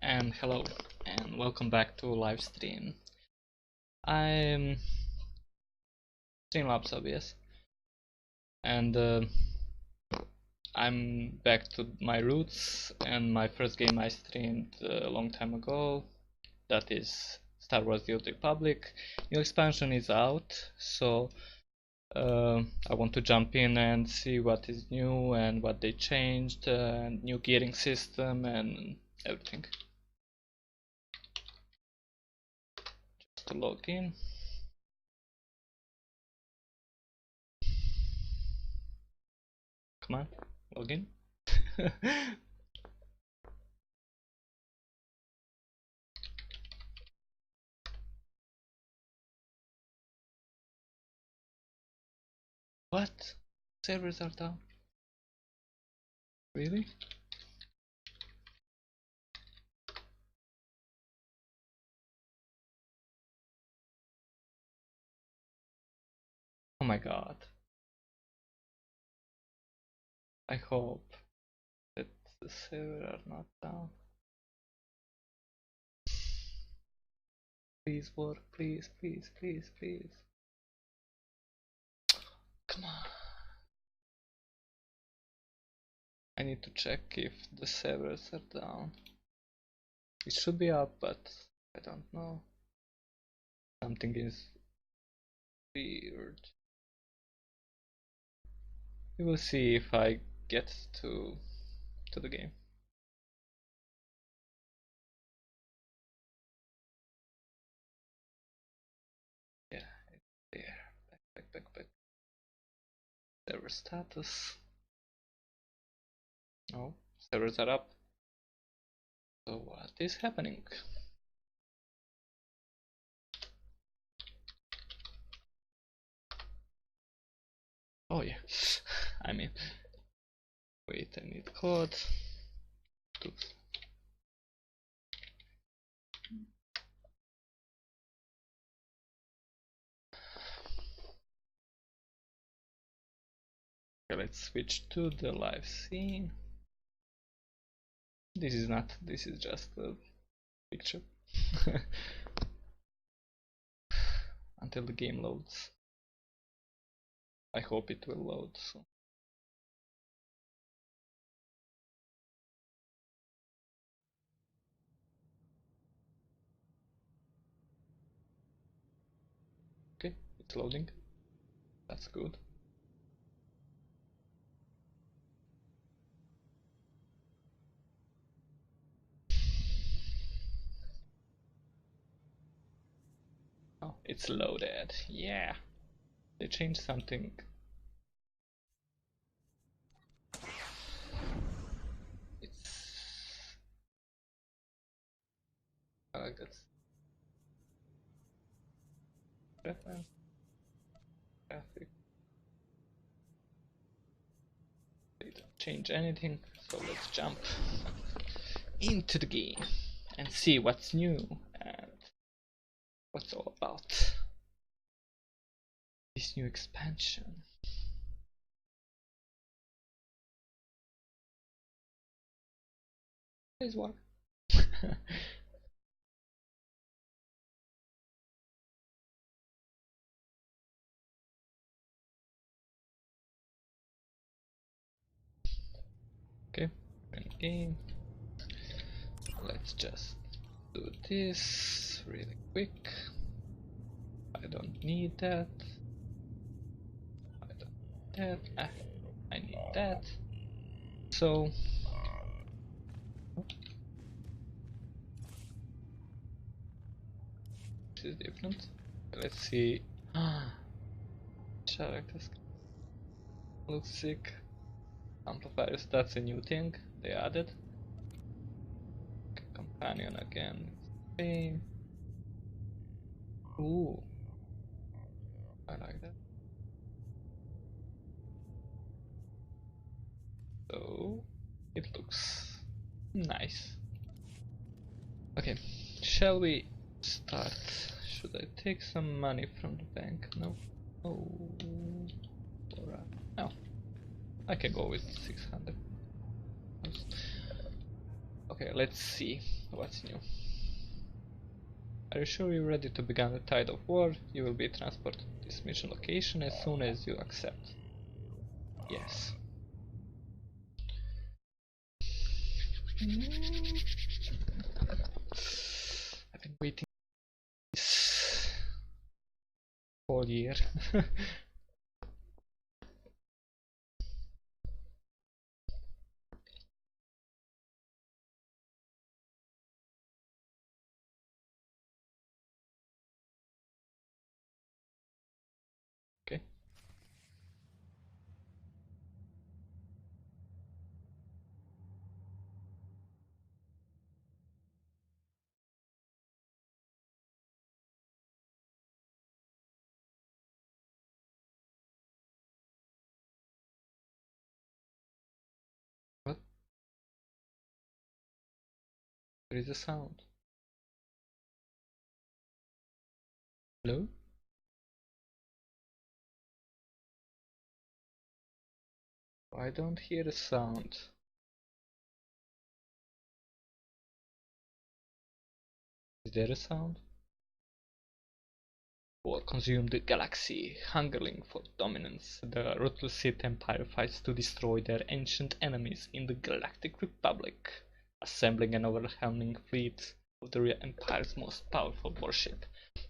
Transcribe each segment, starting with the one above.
And hello and welcome back to live stream. I'm Streamlabs OBS and I'm back to my roots and my first game I streamed a long time ago, that is Star Wars The Old Republic. New expansion is out, so I want to jump in and see what is new and what they changed, and new gearing system and everything. To log in. Come on, log in. What? Servers are down? Really? Oh my god. I hope that the servers are not down. Please work, please, please, please, please. Come on. I need to check if the servers are down. It should be up, but I don't know. Something is weird. We will see if I get to the game. Yeah, it's there. Back. Server status. No, servers are up. So what is happening? Oh yeah, I mean, wait, I need code. Oops. Okay, let's switch to the live scene. This is just a picture. Until the game loads. I hope it will load soon. Okay, it's loading. That's good. Oh, it's loaded. Yeah. They changed something. I like that. Reference. Graphic. They don't change anything, so let's jump into the game and see what's new and what's all about this new expansion. Please work. Okay, in game. Let's just do this really quick. I don't need that. I don't need that. I need that. So this is different. Let's see. Characters looks sick. Amplifiers, that's a new thing they added. Companion again. Same. Ooh. I like that. So it looks nice. Okay, shall we start? Should I take some money from the bank? No. Oh, alright. No, I can go with 600. Okay, Okay, let's see what's new. Are you sure you're ready to begin the tide of war? You will be transported to this mission location as soon as you accept. Yes. I've been waiting this whole year. Okay. What? There is a sound. Hello? I don't hear a sound. Is there a sound? War consumed the galaxy, hungering for dominance. The ruthless Sith Empire fights to destroy their ancient enemies in the Galactic Republic, assembling an overwhelming fleet of the Empire's most powerful warship.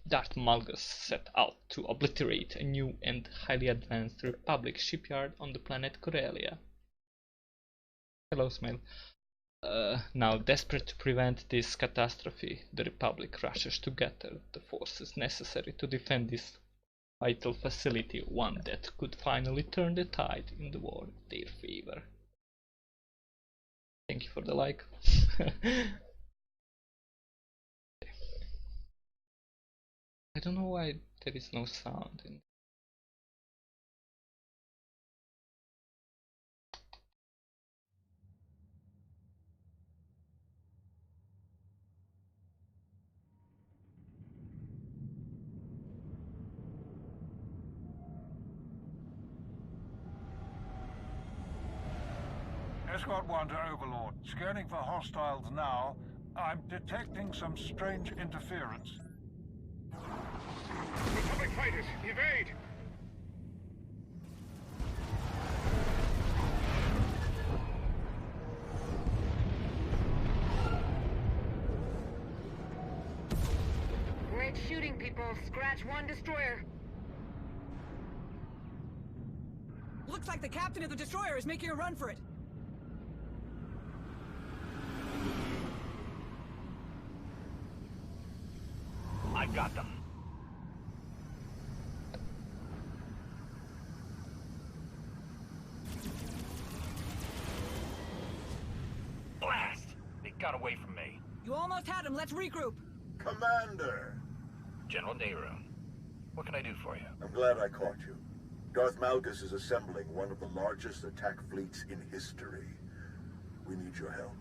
Darth Malgus set out to obliterate a new and highly advanced Republic shipyard on the planet Corellia. Hello, Smile. Now, desperate to prevent this catastrophe, the Republic rushes to gather the forces necessary to defend this vital facility, one that could finally turn the tide in the war in their favor. Thank you for the like. I don't know why there is no sound in. Escort 1 to Overlord. Scanning for hostiles now. I'm detecting some strange interference. Republic fighters, evade! Great shooting, people. Scratch 1 destroyer. Looks like the captain of the destroyer is making a run for it. I've got them. Blast! They got away from me. You almost had him. Let's regroup. Commander! General Nehru, what can I do for you? I'm glad I caught you. Darth Malgus is assembling one of the largest attack fleets in history. We need your help.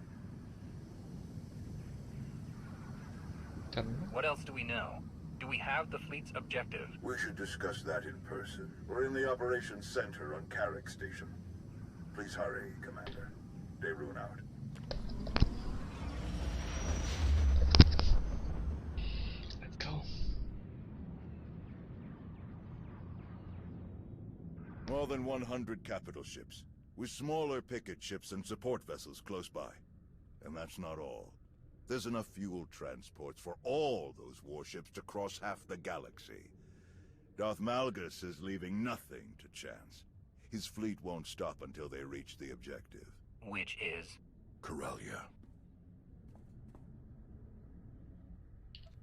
Tell me. What else do we know? Do we have the fleet's objective? We should discuss that in person. We're in the operations center on Carrick Station. Please hurry, Commander. Daerun out. Let's go. More than 100 capital ships, with smaller picket ships and support vessels close by. And that's not all. There's enough fuel transports for all those warships to cross half the galaxy. Darth Malgus is leaving nothing to chance. His fleet won't stop until they reach the objective. Which is? Corellia.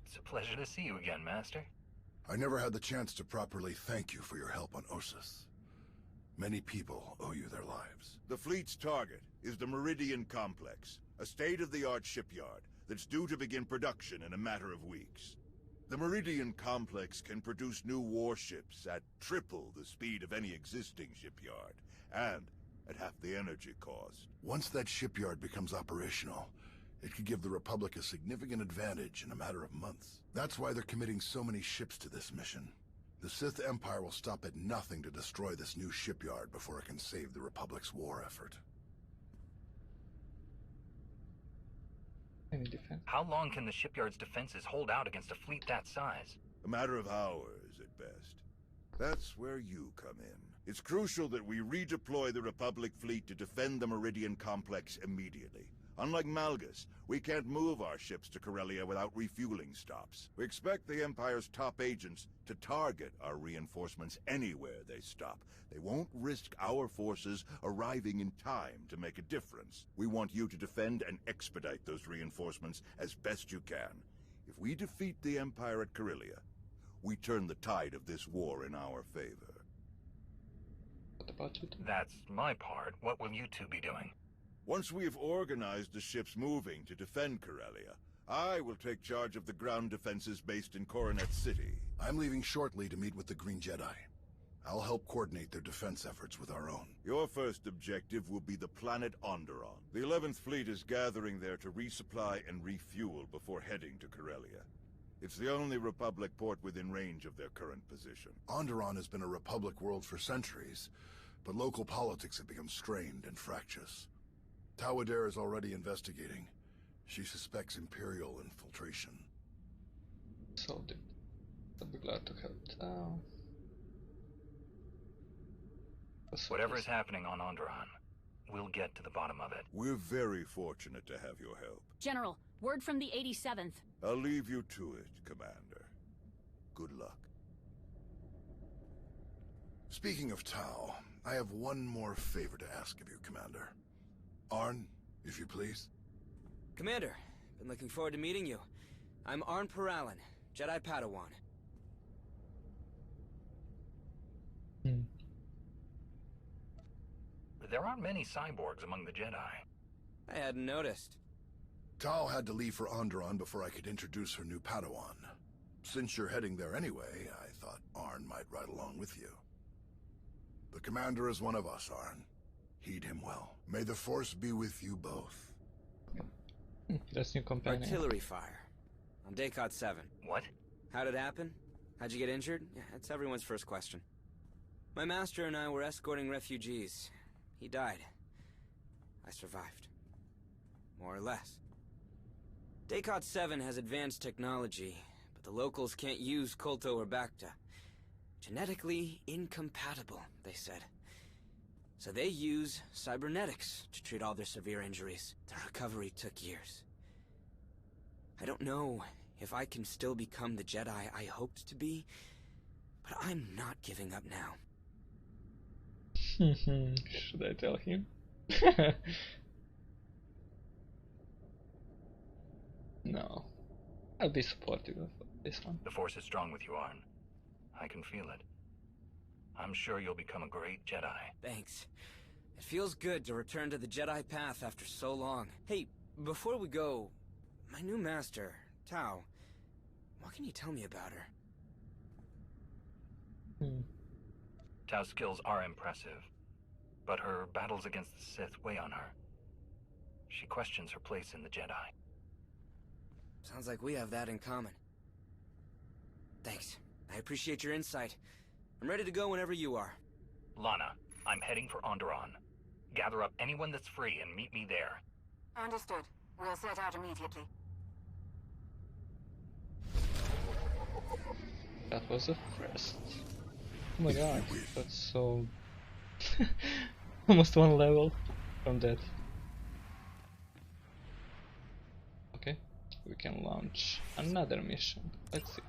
It's a pleasure to see you again, Master. I never had the chance to properly thank you for your help on Ossus. Many people owe you their lives. The fleet's target is the Meridian Complex, a state-of-the-art shipyard that's due to begin production in a matter of weeks. The Meridian Complex can produce new warships at triple the speed of any existing shipyard, and at half the energy cost. Once that shipyard becomes operational, it could give the Republic a significant advantage in a matter of months. That's why they're committing so many ships to this mission. The Sith Empire will stop at nothing to destroy this new shipyard before it can save the Republic's war effort. Any defense? How long can the shipyard's defenses hold out against a fleet that size? A matter of hours at best. That's where you come in. It's crucial that we redeploy the Republic fleet to defend the Meridian complex immediately. Unlike Malgus, we can't move our ships to Corellia without refueling stops. We expect the Empire's top agents to target our reinforcements anywhere they stop. They won't risk our forces arriving in time to make a difference. We want you to defend and expedite those reinforcements as best you can. If we defeat the Empire at Corellia, we turn the tide of this war in our favor. What about you? That's my part. What will you two be doing? Once we've organized the ships moving to defend Corellia, I will take charge of the ground defenses based in Coronet City. I'm leaving shortly to meet with the Green Jedi. I'll help coordinate their defense efforts with our own. Your first objective will be the planet Onderon. The 11th Fleet is gathering there to resupply and refuel before heading to Corellia. It's the only Republic port within range of their current position. Onderon has been a Republic world for centuries, but local politics have become strained and fractious. Tawader is already investigating. She suspects Imperial infiltration. Solved it. I'll be glad to help Tau. Whatever is happening on Onderon, we'll get to the bottom of it. We're very fortunate to have your help. General, word from the 87th. I'll leave you to it, Commander. Good luck. Speaking of Tau, I have one more favor to ask of you, Commander. Arn, if you please. Commander, been looking forward to meeting you. I'm Arn Paralan, Jedi Padawan. There aren't many cyborgs among the Jedi. I hadn't noticed. Tau had to leave for Onderon before I could introduce her new Padawan. Since you're heading there anyway, I thought Arn might ride along with you. The Commander is one of us, Arn. Heed him well. May the Force be with you both. That's new companion. Artillery fire. On Daycot 7. What? How'd it happen? How'd you get injured? Yeah, that's everyone's first question. My master and I were escorting refugees. He died. I survived. More or less. Daycot 7 has advanced technology, but the locals can't use Kolto or Bacta. Genetically incompatible, they said. So they use cybernetics to treat all their severe injuries. The recovery took years. I don't know if I can still become the Jedi I hoped to be, but I'm not giving up now. Should I tell him? No. I'll be supportive of this one. The Force is strong with you, Arn. I can feel it. I'm sure you'll become a great Jedi. Thanks. It feels good to return to the Jedi path after so long. Hey, before we go, my new master, Tau, what can you tell me about her? Tau's skills are impressive, but her battles against the Sith weigh on her. She questions her place in the Jedi. Sounds like we have that in common. Thanks. I appreciate your insight. I'm ready to go whenever you are. Lana, I'm heading for Onderon. Gather up anyone that's free and meet me there. Understood. We'll set out immediately. That was the first. Oh my god, that's so... almost one level from that. Okay, we can launch another mission. Let's see.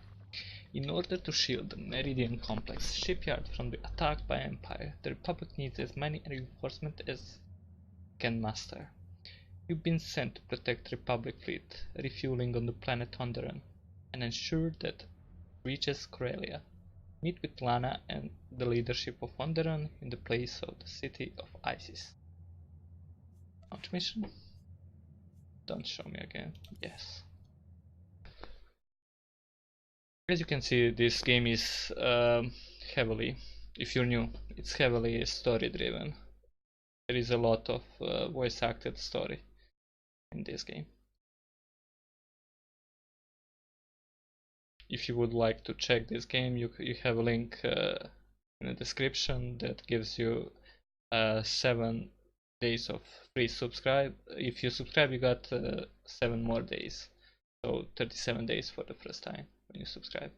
In order to shield the Meridian Complex shipyard from the attack by Empire, the Republic needs as many reinforcements as can muster. You've been sent to protect Republic fleet refueling on the planet Onderon and ensure that it reaches Corellia. Meet with Lana and the leadership of Onderon in the place of the city of Isis. Launch mission? Don't show me again. Yes. As you can see, this game is heavily, if you're new, it's heavily story driven. There is a lot of voice acted story in this game. If you would like to check this game, you have a link in the description that gives you 7 days of free subscribe. If you subscribe, you got 7 more days, so 37 days for the first time when you subscribe,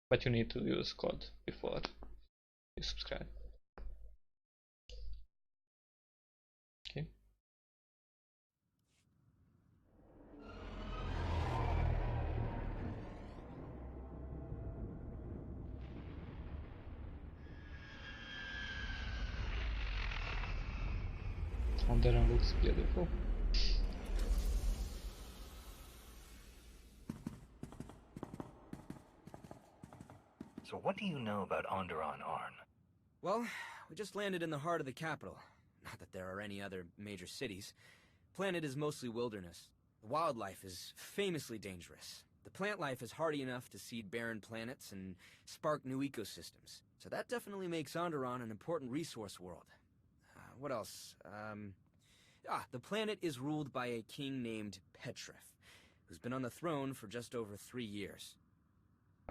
but you need to use code before you subscribe. Okay. Onderon looks beautiful. So what do you know about Onderon, Arn? Well, we just landed in the heart of the capital. Not that there are any other major cities. Planet is mostly wilderness. The wildlife is famously dangerous. The plant life is hardy enough to seed barren planets and spark new ecosystems. So that definitely makes Onderon an important resource world. What else? The planet is ruled by a king named Petrif, who's been on the throne for just over 3 years.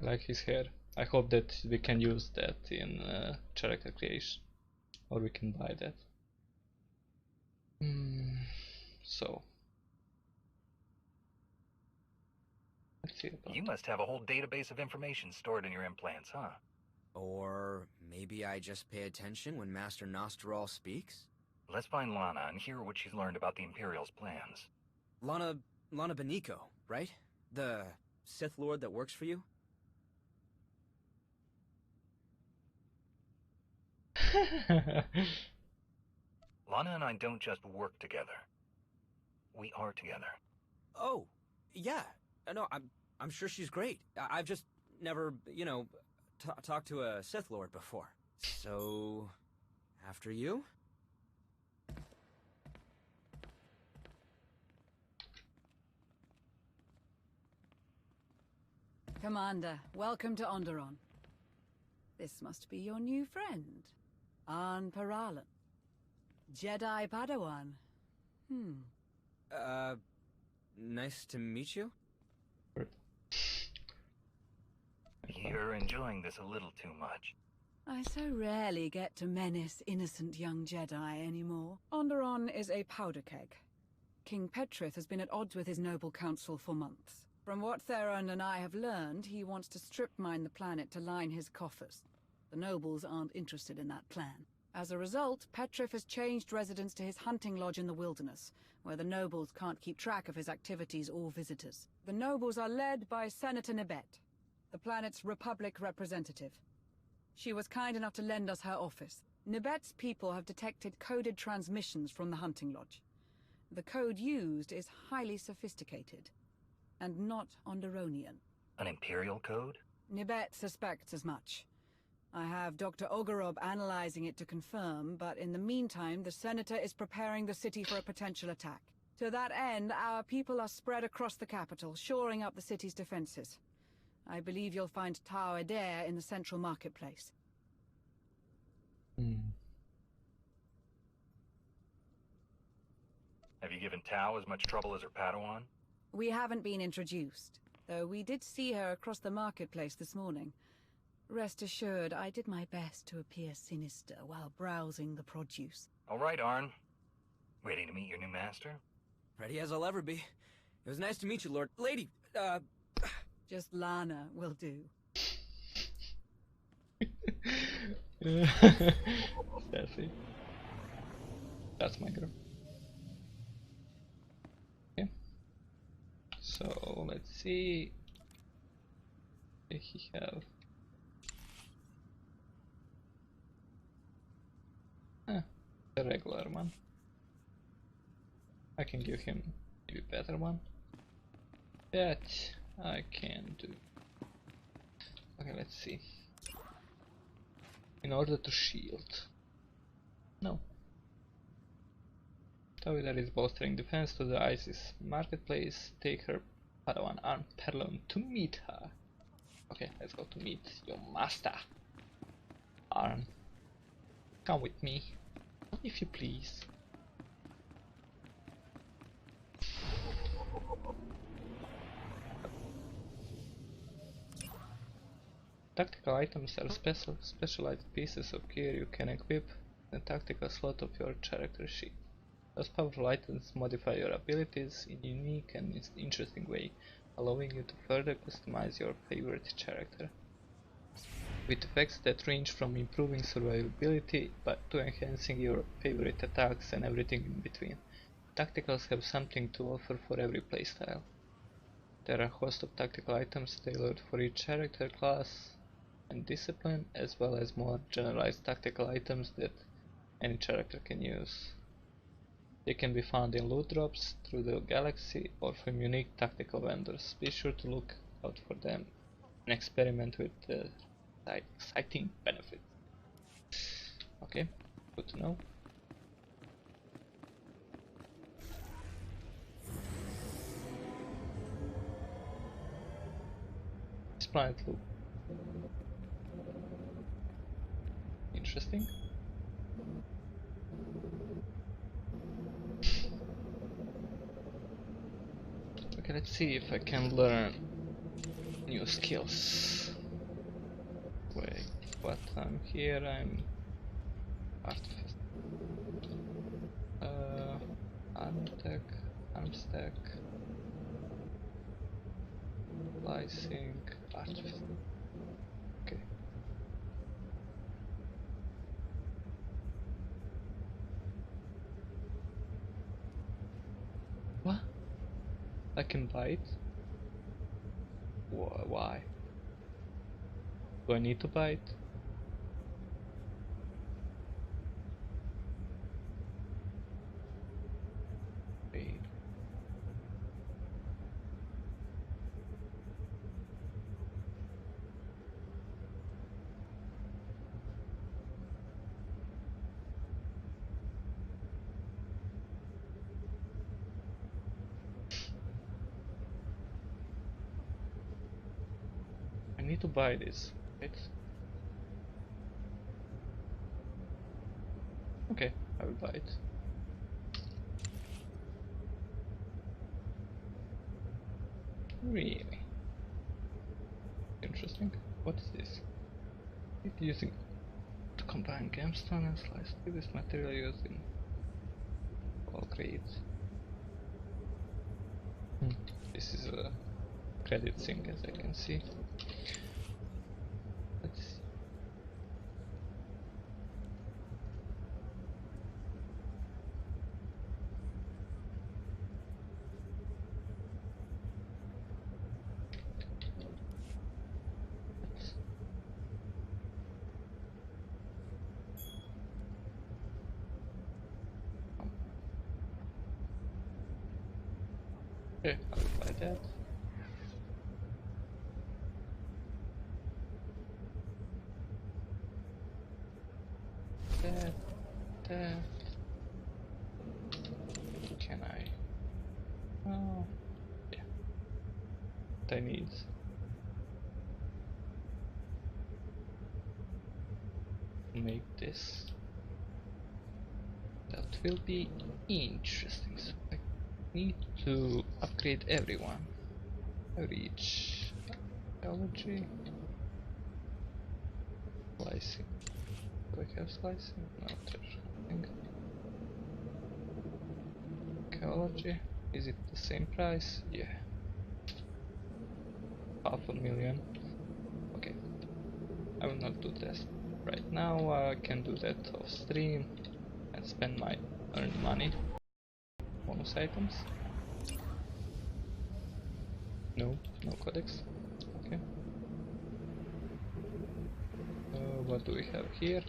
I like his hair. I hope that we can use that in character creation, or we can buy that. So let's see about You must have a whole database of information stored in your implants, huh? Or maybe I just pay attention when Master Nostral speaks? Let's find Lana and hear what she's learned about the Imperial's plans. Lana Beniko, right? The Sith Lord that works for you? Lana and I don't just work together. We are together. Oh, yeah. No, I'm sure she's great. I've just never, talked to a Sith Lord before. So, after you? Commander, welcome to Onderon. This must be your new friend, Arn Paralan. Jedi Padawan. Nice to meet you. You're enjoying this a little too much. I so rarely get to menace innocent young Jedi anymore. Onderon is a powder keg. King Petrith has been at odds with his noble council for months. From what Theron and I have learned, he wants to strip mine the planet to line his coffers. The nobles aren't interested in that plan. As a result, Petrif has changed residence to his hunting lodge in the wilderness, where the nobles can't keep track of his activities or visitors. The nobles are led by Senator Nibet, the planet's Republic representative. She was kind enough to lend us her office. Nibet's people have detected coded transmissions from the hunting lodge. The code used is highly sophisticated, and not Onderonian. An Imperial code? Nibet suspects as much. I have Dr. Ogorob analyzing it to confirm, but in the meantime, the Senator is preparing the city for a potential attack. To that end, our people are spread across the capital, shoring up the city's defenses. I believe you'll find Tau Adair in the central marketplace. Have you given Tau as much trouble as her Padawan? We haven't been introduced, though we did see her across the marketplace this morning. Rest assured, I did my best to appear sinister while browsing the produce. All right, Arn. Ready to meet your new master? Ready as I'll ever be. It was nice to meet you, Lord. Lady, Just Lana will do. Sassy. That's my girl. Okay. So let's see. What he have? The regular one. I can give him maybe better one. That I can do. Okay, let's see. In order to shield. No. Tawida is bolstering defense to the ISIS marketplace. Take her Padawan Arn Perlon to meet her. Okay, let's go to meet your master. Arn, come with me, if you please. Tactical items are specialized pieces of gear you can equip the tactical slot of your character sheet. Those powerful items modify your abilities in a unique and interesting way, allowing you to further customize your favorite character, with effects that range from improving survivability to enhancing your favorite attacks and everything in between. Tacticals have something to offer for every playstyle. There are a host of tactical items tailored for each character class and discipline, as well as more generalized tactical items that any character can use. They can be found in loot drops through the galaxy or from unique tactical vendors. Be sure to look out for them and experiment with the exciting benefits. Okay, good to know. This planet look interesting. Okay, let's see if I can learn new skills. Wait, what? I'm here, I'm artificer. Arm tech, arm stack, slicing, artificer. Okay. What? I can buy it? Why? Do I need to buy it? Wait. I need to buy this, right? Okay, I will buy it. Really? Interesting. What is this? It's using to combine gemstone and slice this material used in all grades. This is a credit thing, as I can see. Let's see. Okay, I will buy that. That. Can I? Oh, yeah. What I need. Make this. That will be interesting. So I need to upgrade everyone. Reach biology. Slicing. Do I have slicing? No, there's nothing. Archaeology. Is it the same price? Yeah. 500,000. Okay. I will not do this right now. I can do that off stream and spend my earned money. Bonus items. No codex. Okay. What do we have here?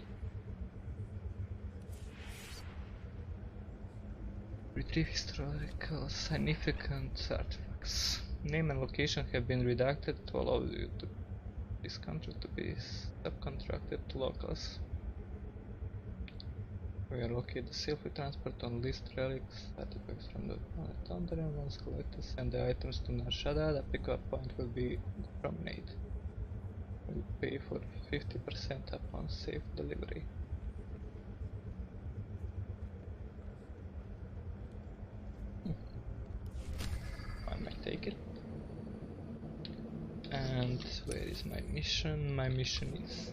Retrieve historical significant artifacts. Name and location have been redacted to allow you to this contract to be subcontracted to locals. We allocate the safely transport on list relics, artifacts from the planet Thunder, and once collected send the items to Narshada. The pickup point will be the promenade. We pay for 50% upon safe delivery. I might take it. And where is my mission? My mission is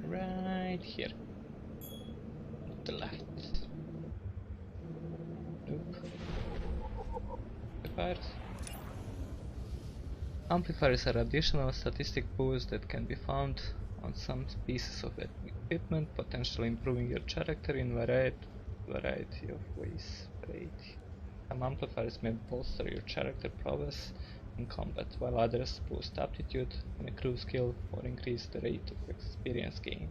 right here. the left. Nope. Amplifiers. Amplifiers are additional statistic boosts that can be found on some pieces of equipment, potentially improving your character in variety of ways. Some amplifiers may bolster your character prowess in combat, while others boost aptitude in a crew skill or increase the rate of experience gain.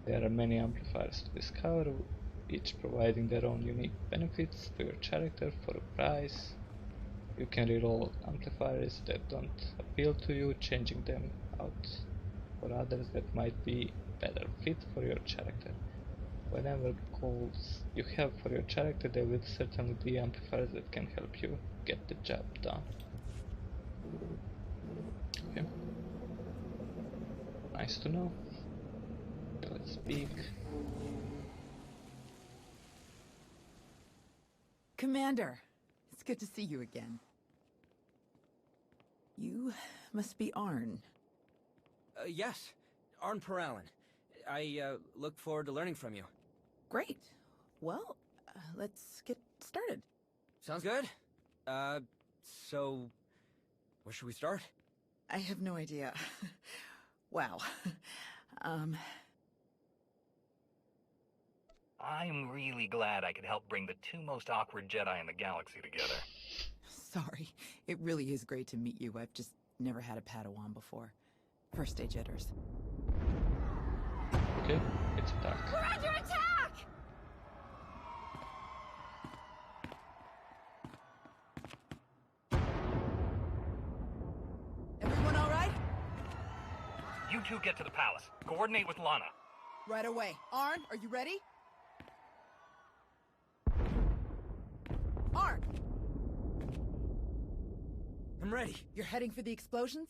There are many amplifiers to discover, each providing their own unique benefits to your character for a price. You can reroll amplifiers that don't appeal to you, changing them out for others that might be better fit for your character. Whatever goals you have for your character, there will certainly be amplifiers that can help you get the job done. Okay. Nice to know. Okay, let's speak. Commander, it's good to see you again. You must be Arn. Yes, Arn Peralin. I look forward to learning from you. Great. Well, let's get started. Sounds good. So where should we start? I have no idea. Wow. I'm really glad I could help bring the two most awkward Jedi in the galaxy together. Sorry. It really is great to meet you. I've just never had a Padawan before. First day jitters. Okay, it's attack. We're under attack! Everyone all right? You two get to the palace. Coordinate with Lana. Right away. Arn, are you ready? Arn! I'm ready. You're heading for the explosions?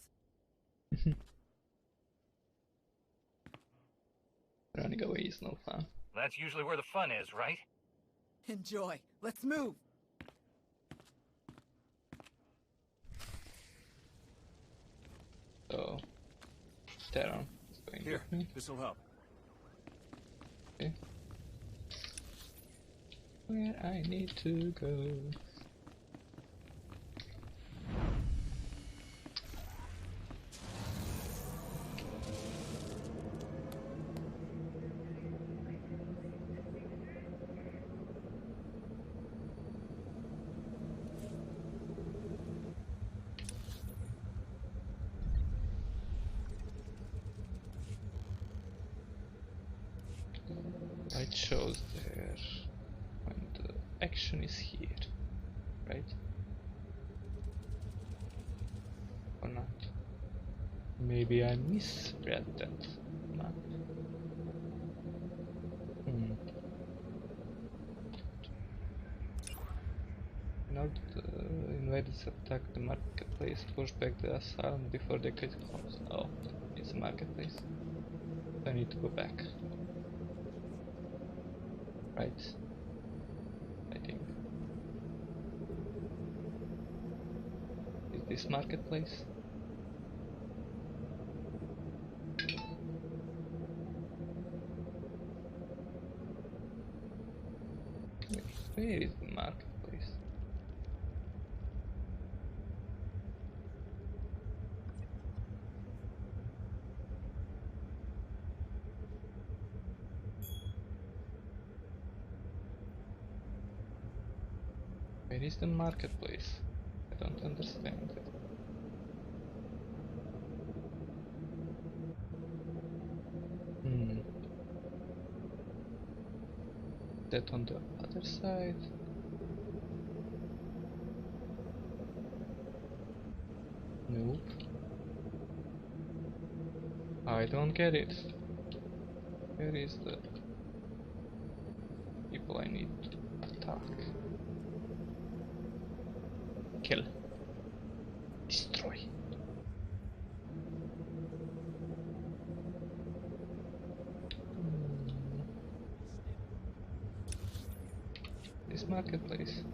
Running away is no fun. That's usually where the fun is, right? Enjoy. Let's move. So, Terran is going Here, with me. this'll help. Okay. Where I need to go. It shows there when the action is here, right? Or not? Maybe I misread that map. In order to invaders attack the marketplace, push back the asylum before they get close. Oh, it's a marketplace. I need to go back. Right, I think. Is this marketplace? Where is the marketplace? Where is the marketplace? I don't understand it. That on the other side? Nope. I don't get it. Where is the people I need to attack? Kill. Destroy. This marketplace.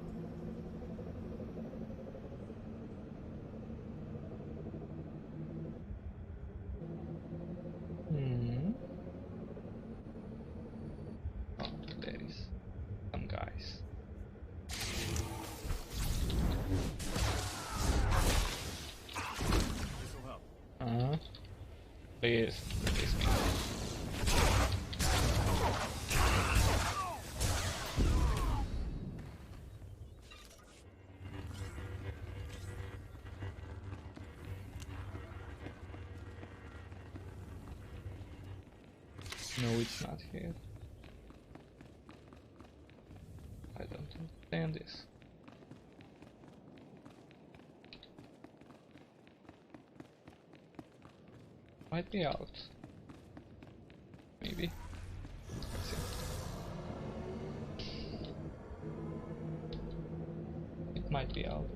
Oh. please. Please me. No, it's not here. I don't understand this. Might be out. Maybe. Let's see. It might be out.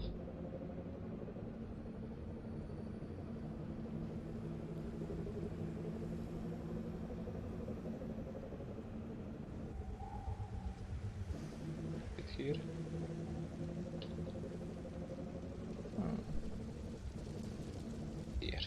Here. Here.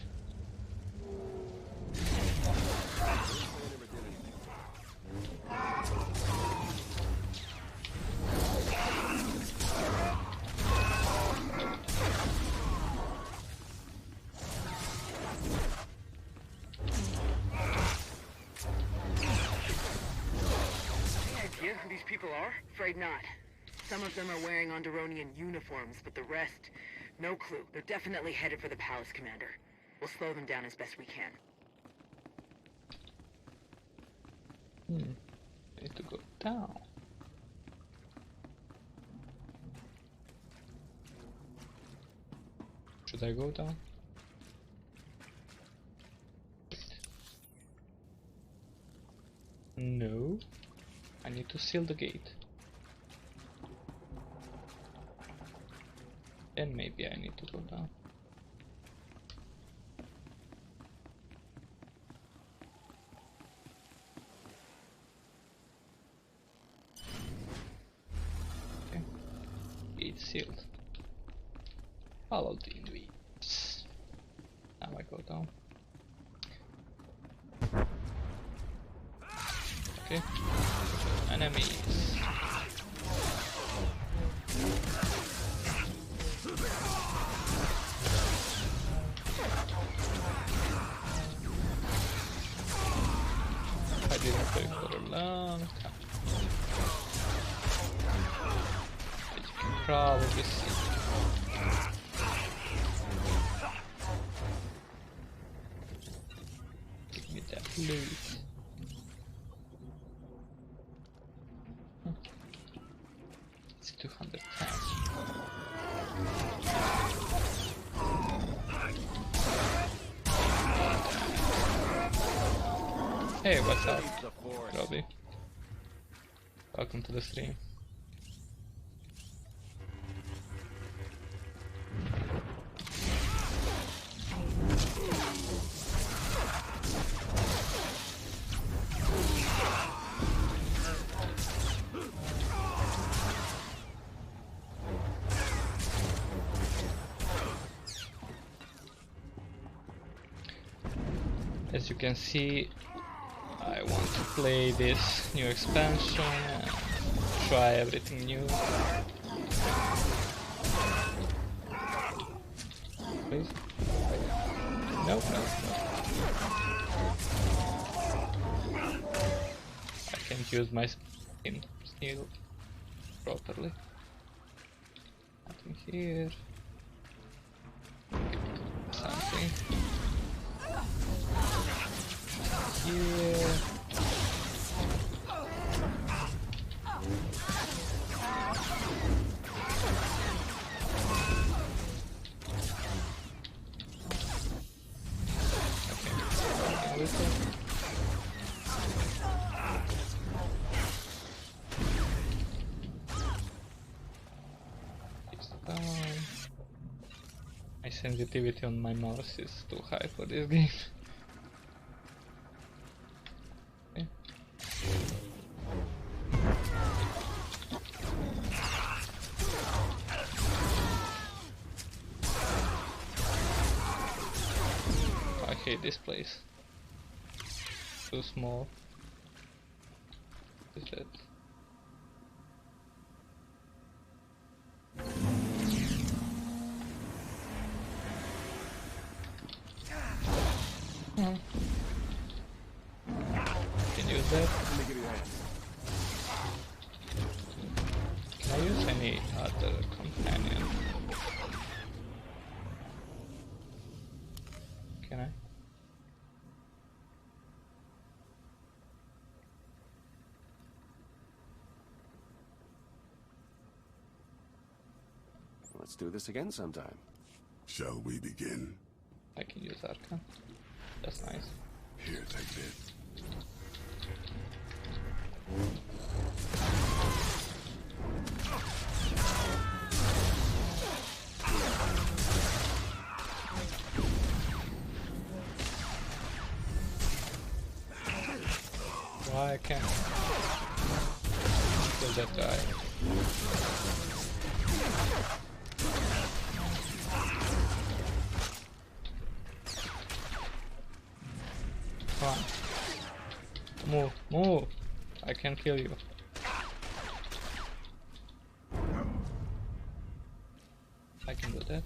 Any idea who these people are? Afraid not. Some of them are wearing Onderonian uniforms, but the rest, no clue. They're definitely headed for the palace, Commander. We'll slow them down as best we can. I need to go down. Should I go down? No. I need to seal the gate. Then maybe I need to go down. Okay. Gate sealed. Follow the ingredients. Now I go down. Okay. Enemies. I didn't play for a long time. As you can probably see. Give me that loot. It's 210. Hey, what's up, Robbie? Welcome to the stream. As you can see, I want to play this new expansion and try everything new. Please? Nope, nope, nope. I can't use my skin skill properly. Nothing here. Something. Here. Okay, with it. It's down. My sensitivity on my mouse is too high for this game. I hate this place. Too small. What is that? that. Can I use any other companion? Can I? Let's do this again sometime. Shall we begin? I can use Arcan. That's nice. Here, take this. Why I can't kill that guy? Come on. Move, move! I can kill you. I can do that.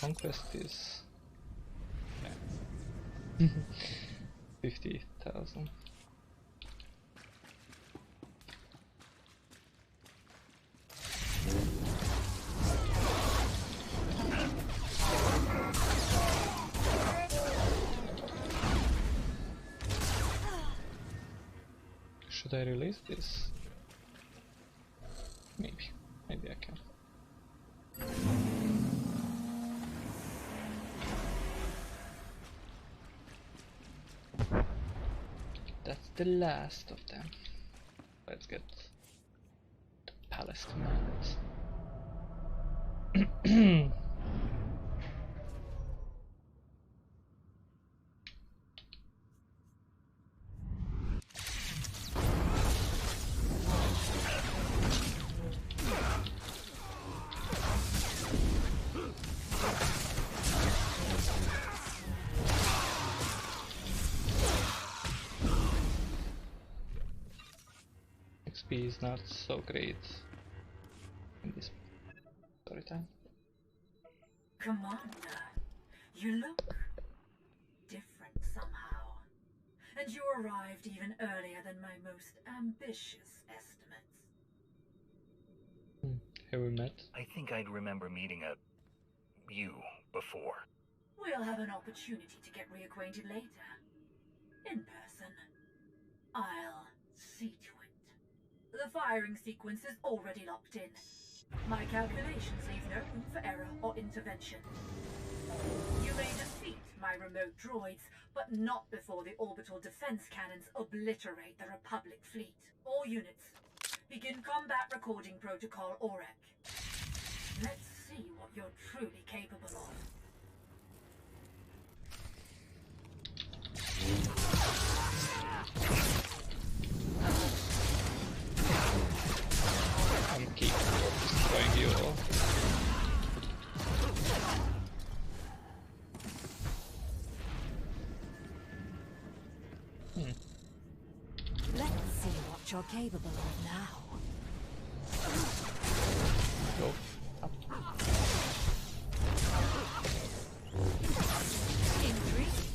Conquest is 50,000. Should I release this? Maybe I can. That's the last of them. Let's get the palace command. XP is not so great in this story time. Commander, you look different somehow. And you arrived even earlier than my most ambitious estimates. Have we met? I think I'd remember meeting you before. We'll have an opportunity to get reacquainted later. In person. I'll see to it. The firing sequence is already locked in. My calculations leave no room for error or intervention. You may defeat my remote droids, but not before the orbital defense cannons obliterate the Republic fleet. All units, begin combat recording protocol OREC. Let's see what you're truly capable of. I'm keep destroying you all. Let's see what you're capable of now. Go up. Intrigued.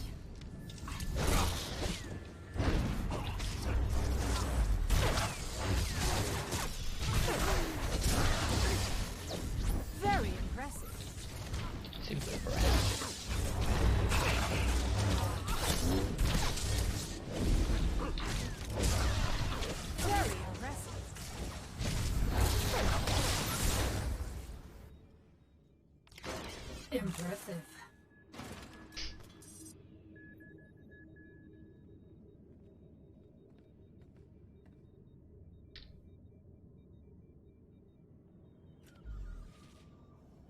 Very impressive. Simple impressive. Very impressive. Impressive.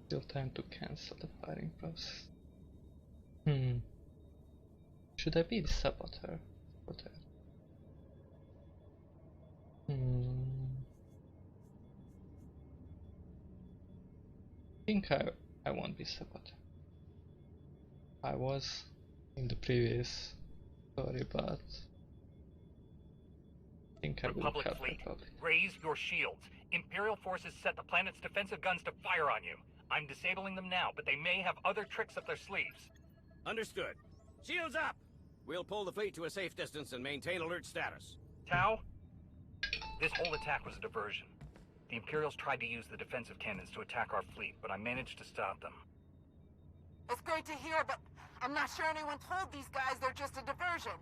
Still time to cancel the firing process. Should I be the SWTOR? think I won't be saboteur. I was in the previous story, but I think I will Republic help fleet, Republic. raise your shields. Imperial forces set the planet's defensive guns to fire on you. I'm disabling them now, but they may have other tricks up their sleeves. Understood. Shields up! We'll pull the fleet to a safe distance and maintain alert status. Tau? This whole attack was a diversion. The Imperials tried to use the defensive cannons to attack our fleet, but I managed to stop them. It's great to hear, but I'm not sure anyone told these guys they're just a diversion.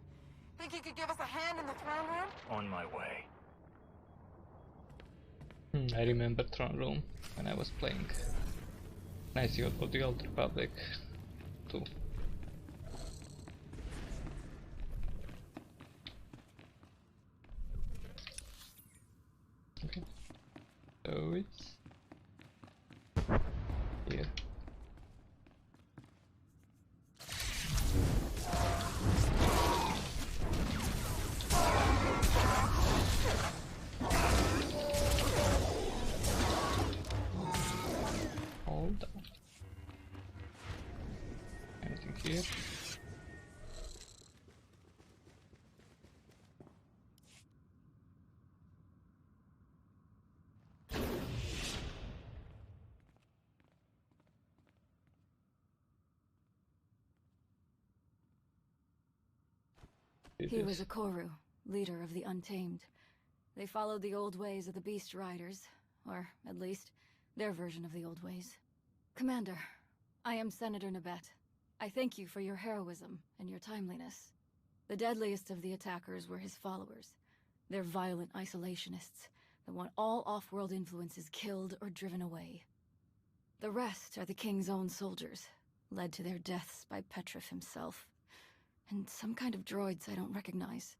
Think you could give us a hand in the throne room? On my way. I remember Throne Room when I was playing. Nice for the Old Republic too. Okay, so it's here. Hold on. Anything here? He was a Koru, leader of the Untamed. They followed the old ways of the Beast Riders, or at least, their version of the old ways. Commander, I am Senator Nabet. I thank you for your heroism and your timeliness. The deadliest of the attackers were his followers. They're violent isolationists that want all off-world influences killed or driven away. The rest are the King's own soldiers, led to their deaths by Petrif himself. And some kind of droids I don't recognize.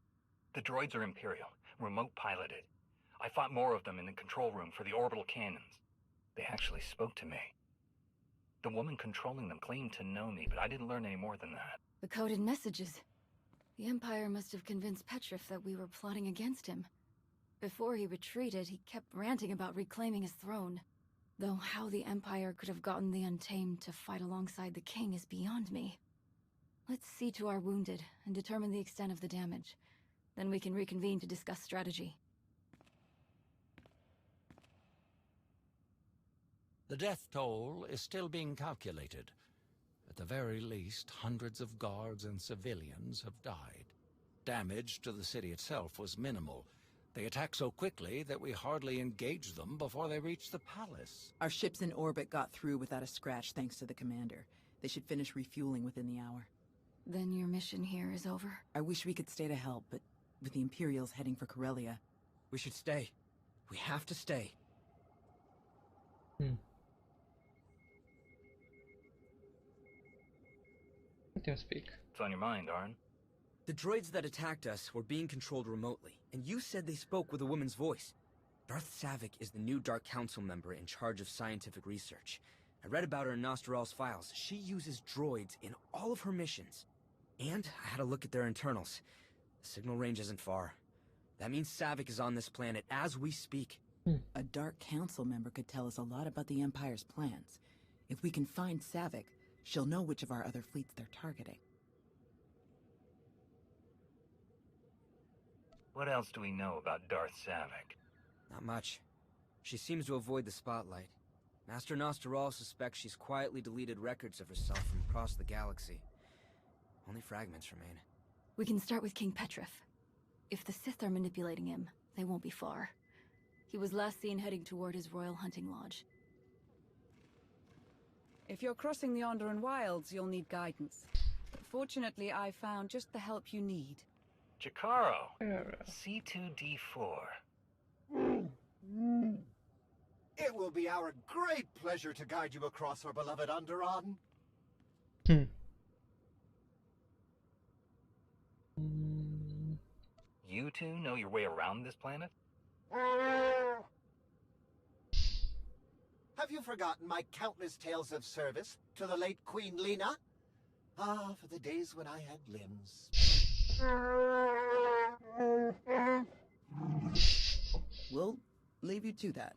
The droids are Imperial, remote piloted. I fought more of them in the control room for the orbital cannons. They actually spoke to me. The woman controlling them claimed to know me, but I didn't learn any more than that. The coded messages. The Empire must have convinced Petrif that we were plotting against him. Before he retreated, he kept ranting about reclaiming his throne. Though how the Empire could have gotten the Untamed to fight alongside the King is beyond me. Let's see to our wounded and determine the extent of the damage. Then we can reconvene to discuss strategy. The death toll is still being calculated. At the very least, hundreds of guards and civilians have died. Damage to the city itself was minimal. They attacked so quickly that we hardly engaged them before they reached the palace. Our ships in orbit got through without a scratch thanks to the commander. They should finish refueling within the hour. Then your mission here is over? I wish we could stay to help, but with the Imperials heading for Corellia... We should stay. We have to stay. Let him speak. What's on your mind, Arn? The droids that attacked us were being controlled remotely, and you said they spoke with a woman's voice. Darth Savik is the new Dark Council member in charge of scientific research. I read about her in Nostral's files. She uses droids in all of her missions. And I had a look at their internals. The signal range isn't far. That means Savik is on this planet as we speak. A Dark Council member could tell us a lot about the Empire's plans. If we can find Savik, she'll know which of our other fleets they're targeting. What else do we know about Darth Savik? Not much. She seems to avoid the spotlight. Master Nostral suspects she's quietly deleted records of herself from across the galaxy. Only fragments remain. We can start with King Petrif. If the Sith are manipulating him, they won't be far. He was last seen heading toward his royal hunting lodge. If you're crossing the Onderan Wilds, you'll need guidance. But fortunately, I found just the help you need. Jakaro, C2D4. It will be our great pleasure to guide you across our beloved Onderan. You two know your way around this planet? Have you forgotten my countless tales of service to the late Queen Lena? Ah, for the days when I had limbs. We'll leave you to that.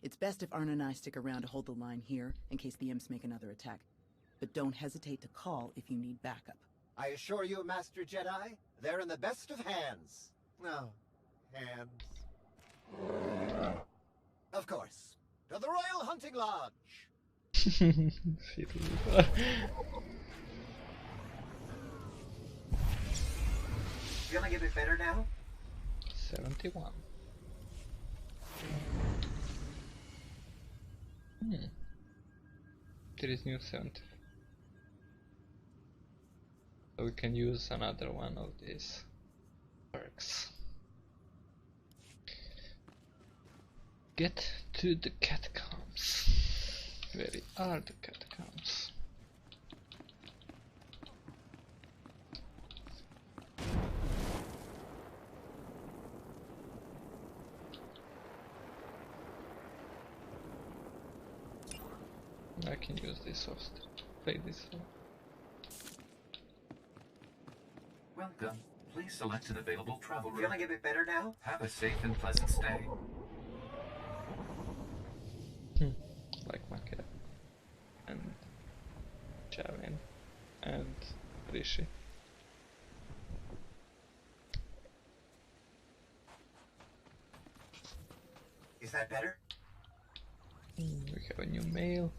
It's best if Arna and I stick around to hold the line here in case the imps make another attack. But don't hesitate to call if you need backup. I assure you, Master Jedi, they're in the best of hands. No, hands. Of course. To the Royal Hunting Lodge! Feeling a bit better now? 71. There is new 70. So we can use another one of these perks. Get to the catacombs. Where are the catacombs? I can use this off. Play this one. Welcome. Please select an available travel room. Feeling a bit better now? Have a safe and pleasant stay. Like my cat. And Javin. And Rishi. Is that better? We have a new mail.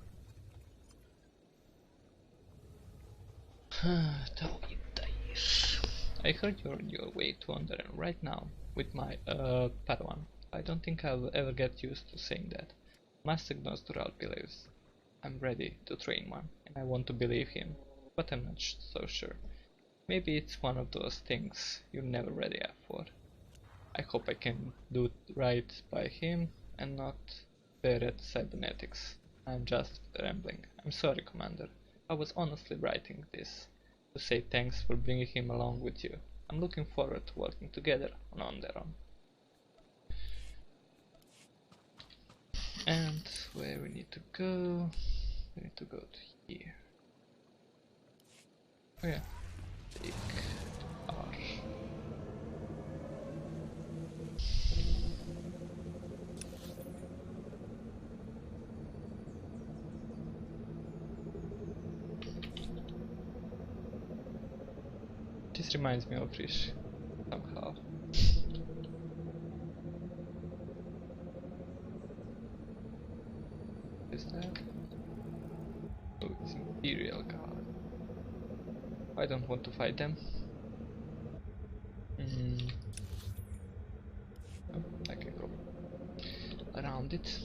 I heard you're on your way to Onderon right now with my Padawan. I don't think I'll ever get used to saying that. Master SWTOR believes I'm ready to train one, and I want to believe him, but I'm not so sure. Maybe it's one of those things you're never ready for. I hope I can do right by him and not parrot cybernetics. I'm just rambling. I'm sorry, Commander. I was honestly writing this to say thanks for bringing him along with you. I'm looking forward to working together on Onderon. And where we need to go? We need to go to here. Oh yeah. Take R. This reminds me of Rish somehow. Is that? Oh, it's Imperial Guard. I don't want to fight them. Oh, I can go around it.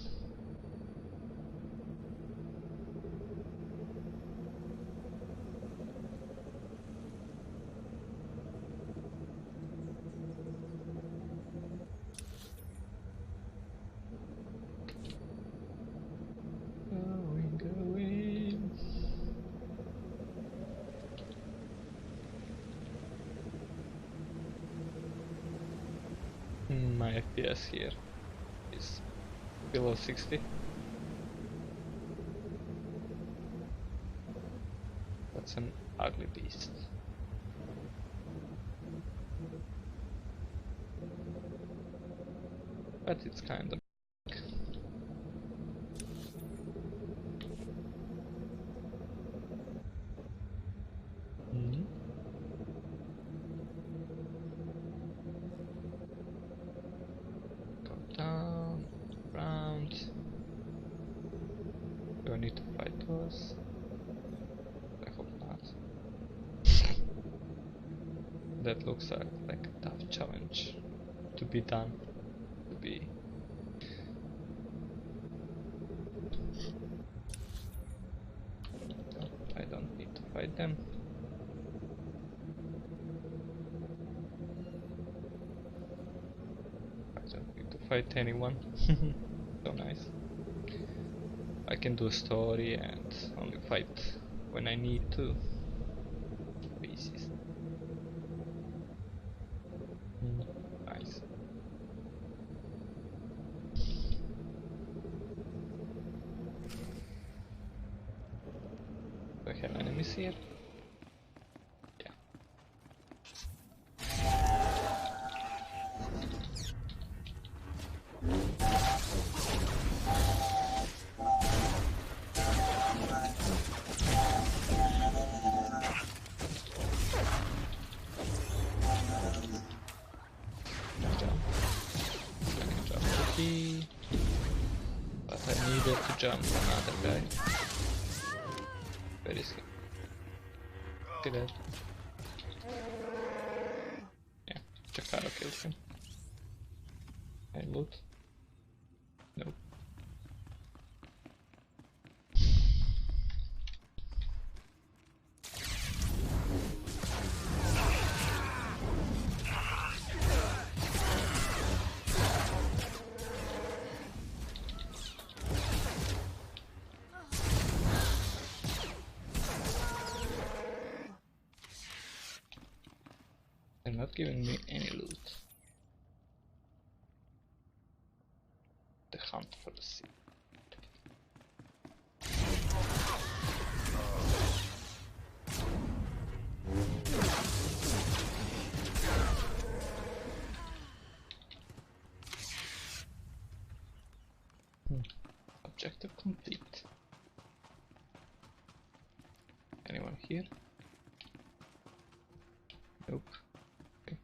My FPS here is below 60. That's an ugly beast. But it's kind of down, round. Do I need to fight those? I hope not. That looks like a tough challenge to be done. To be. No, I don't need to fight them. Fight anyone. So nice. I can do a story and only fight when I need to. Pieces. Nice. Do I have enemies here? Yeah. needed to jump another guy. Where is he? Did it? Yeah, Chakara killed him. Any loot? Nope. They're not giving me any loot. The hunt for the sea. Objective complete. Anyone here? Nope. Okay.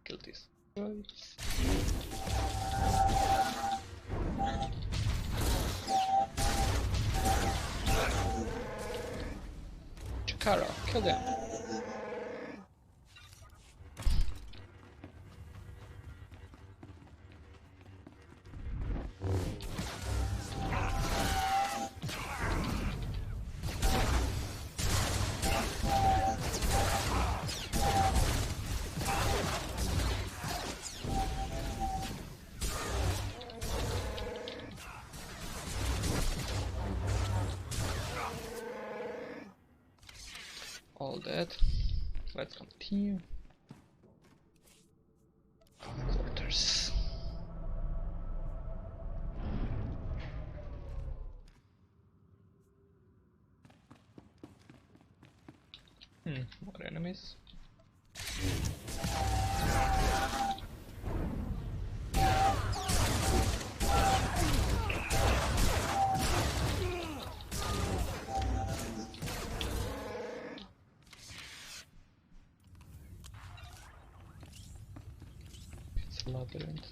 Kill these droids. Chakara, kill them. All that. Let's continue. Quarters. More enemies. It's a labyrinth.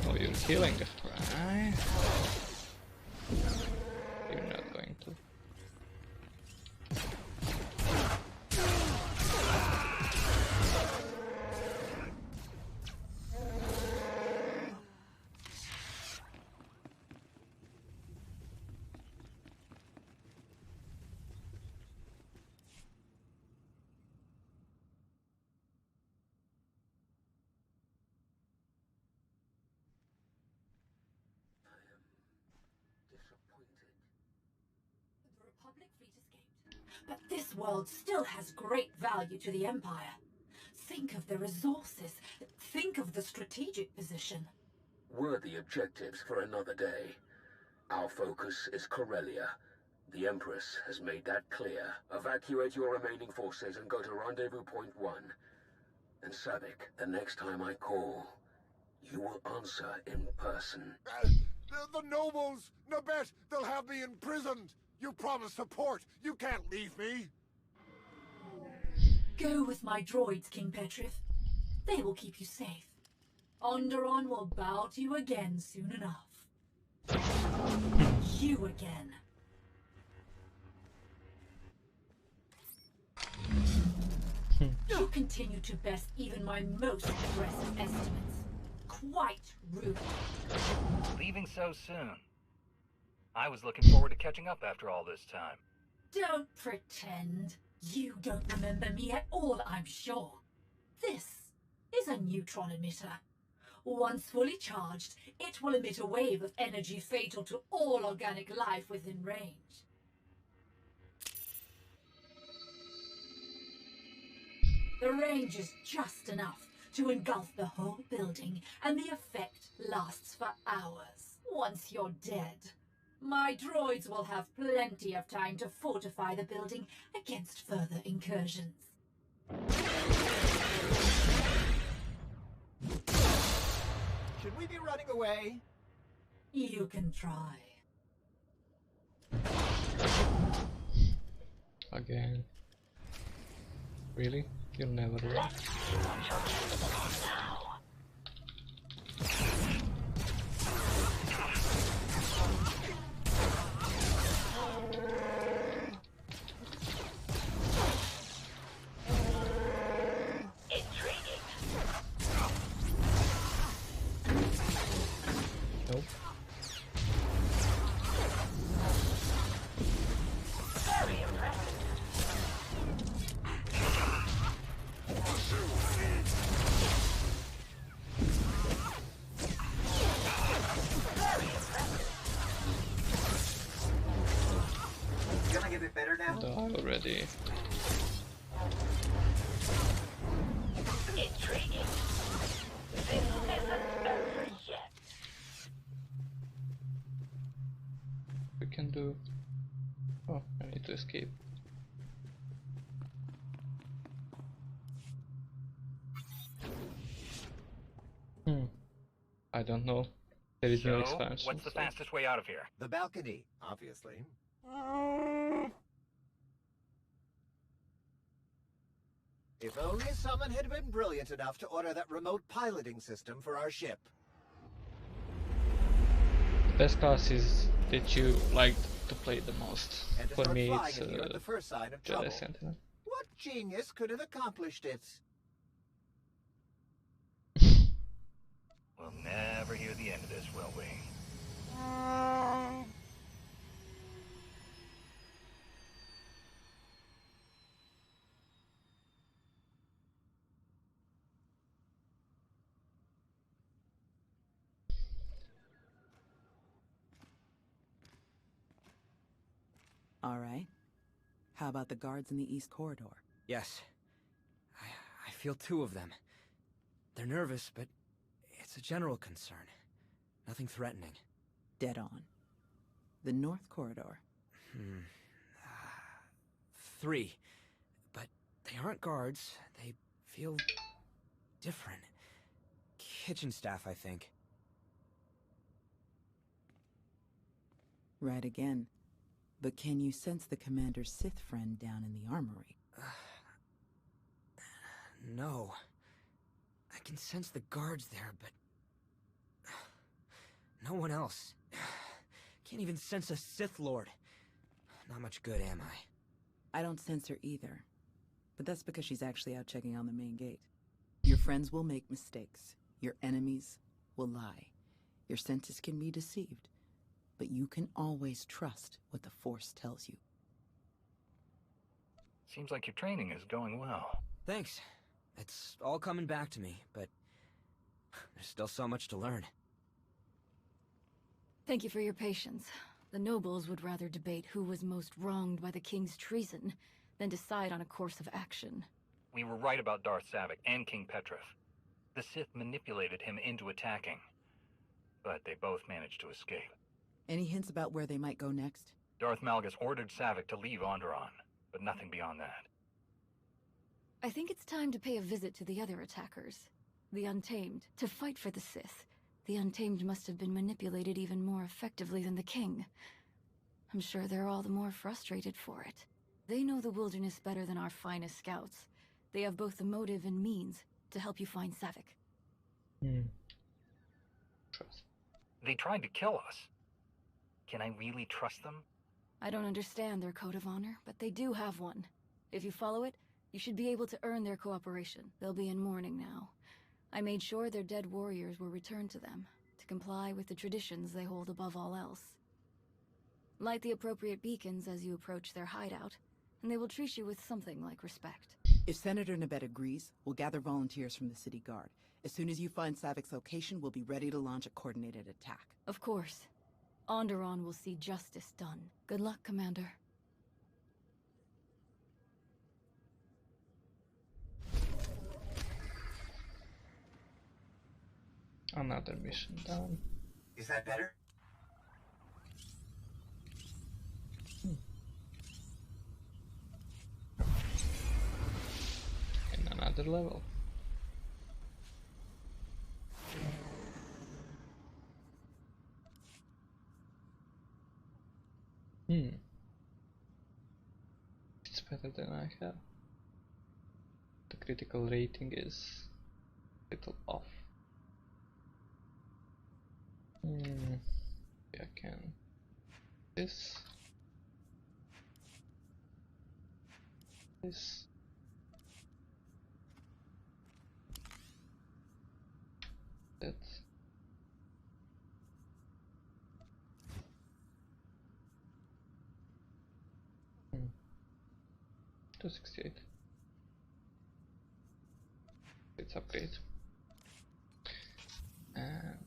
Oh, you're healing, right? You're not going to. The Republic fleet escaped, but this world still has great value to the Empire. Think of the resources. Think of the strategic position. Worthy objectives for another day. Our focus is Corellia. The Empress has made that clear. Evacuate your remaining forces and go to Rendezvous Point 1. And Savik, the next time I call, you will answer in person. The nobles! Nabet, they'll have me imprisoned! You promised support! You can't leave me! Go with my droids, King Petrif. They will keep you safe. Onderon will bow to you again soon enough. You again. You continue to best even my most aggressive estimates. Quite rude. Leaving so soon. I was looking forward to catching up after all this time. Don't pretend. You don't remember me at all, I'm sure. This is a neutron emitter. Once fully charged, it will emit a wave of energy fatal to all organic life within range. The range is just enough to engulf the whole building, and the effect lasts for hours. Once you're dead, my droids will have plenty of time to fortify the building against further incursions. Should we be running away? You can try. Again. Really? You never learn. Nope. Feeling a bit better now? Die already. Intriguing. This isn't over yet. We can do. Oh, I need to escape. I don't know. There is no expansion. What's the fastest way out of here? The balcony, obviously. If only someone had been brilliant enough to order that remote piloting system for our ship. The best class is that you like to play the most. And to For start me, flying it's in here at the first sign of Jedi trouble. Sentinel. What genius could have accomplished it? We'll never hear the end of this, will we? All right. How about the guards in the East Corridor? Yes. I feel 2 of them. They're nervous, but it's a general concern. Nothing threatening. Dead on. The North Corridor. 3. But they aren't guards. They feel different. Kitchen staff, I think. Right again. But can you sense the Commander's Sith friend down in the armory? No. I can sense the guards there, but no one else. Can't even sense a Sith Lord. Not much good, am I? I don't sense her either. But that's because she's actually out checking on the main gate. Your friends will make mistakes. Your enemies will lie. Your senses can be deceived. But you can always trust what the Force tells you. Seems like your training is going well. Thanks. It's all coming back to me, but there's still so much to learn. Thank you for your patience. The nobles would rather debate who was most wronged by the king's treason than decide on a course of action. We were right about Darth Savik and King Petrith. The Sith manipulated him into attacking, but they both managed to escape. Any hints about where they might go next? Darth Malgus ordered Savik to leave Onderon, but nothing beyond that. I think it's time to pay a visit to the other attackers. The Untamed. To fight for the Sith, the Untamed must have been manipulated even more effectively than the King. I'm sure they're all the more frustrated for it. They know the wilderness better than our finest scouts. They have both the motive and means to help you find Savik. Trust. They tried to kill us. Can I really trust them? I don't understand their code of honor, but they do have one. If you follow it, you should be able to earn their cooperation. They'll be in mourning now. I made sure their dead warriors were returned to them, to comply with the traditions they hold above all else. Light the appropriate beacons as you approach their hideout, and they will treat you with something like respect. If Senator Nabet agrees, we'll gather volunteers from the city guard. As soon as you find Savik's location, we'll be ready to launch a coordinated attack. Of course. Onderon will see justice done. Good luck, Commander. Another mission done. Is that better? In another level. It's better than I have. The critical rating is a little off. I can this that 268. Let's upgrade. And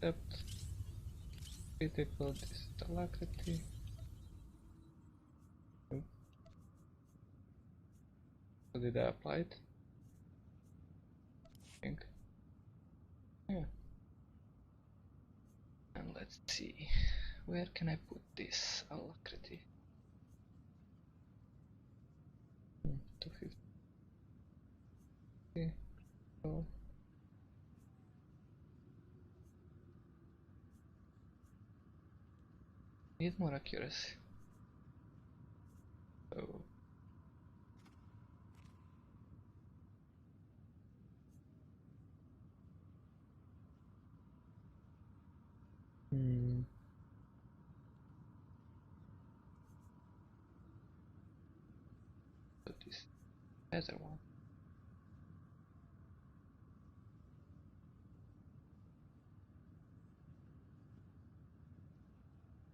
depth, critical, this is alacrity. So did I apply it? I think. Yeah. And let's see, where can I put this alacrity? 250. So need more accuracy. So so this better one.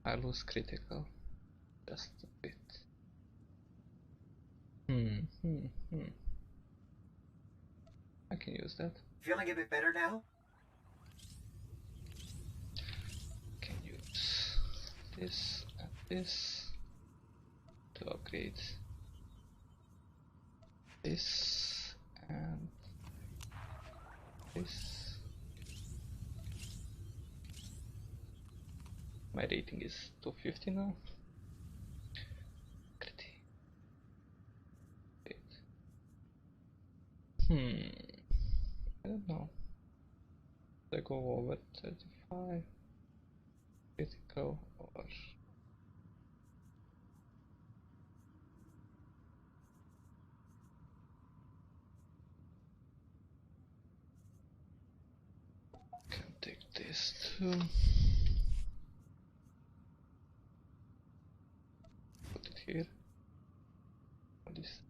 I lose critical just a bit. I can use that. Feeling a bit better now? Can use this and this to upgrade this and this. My rating is 250 now. I don't know. Should I go over 35 critical or can take this too. Put it here. This is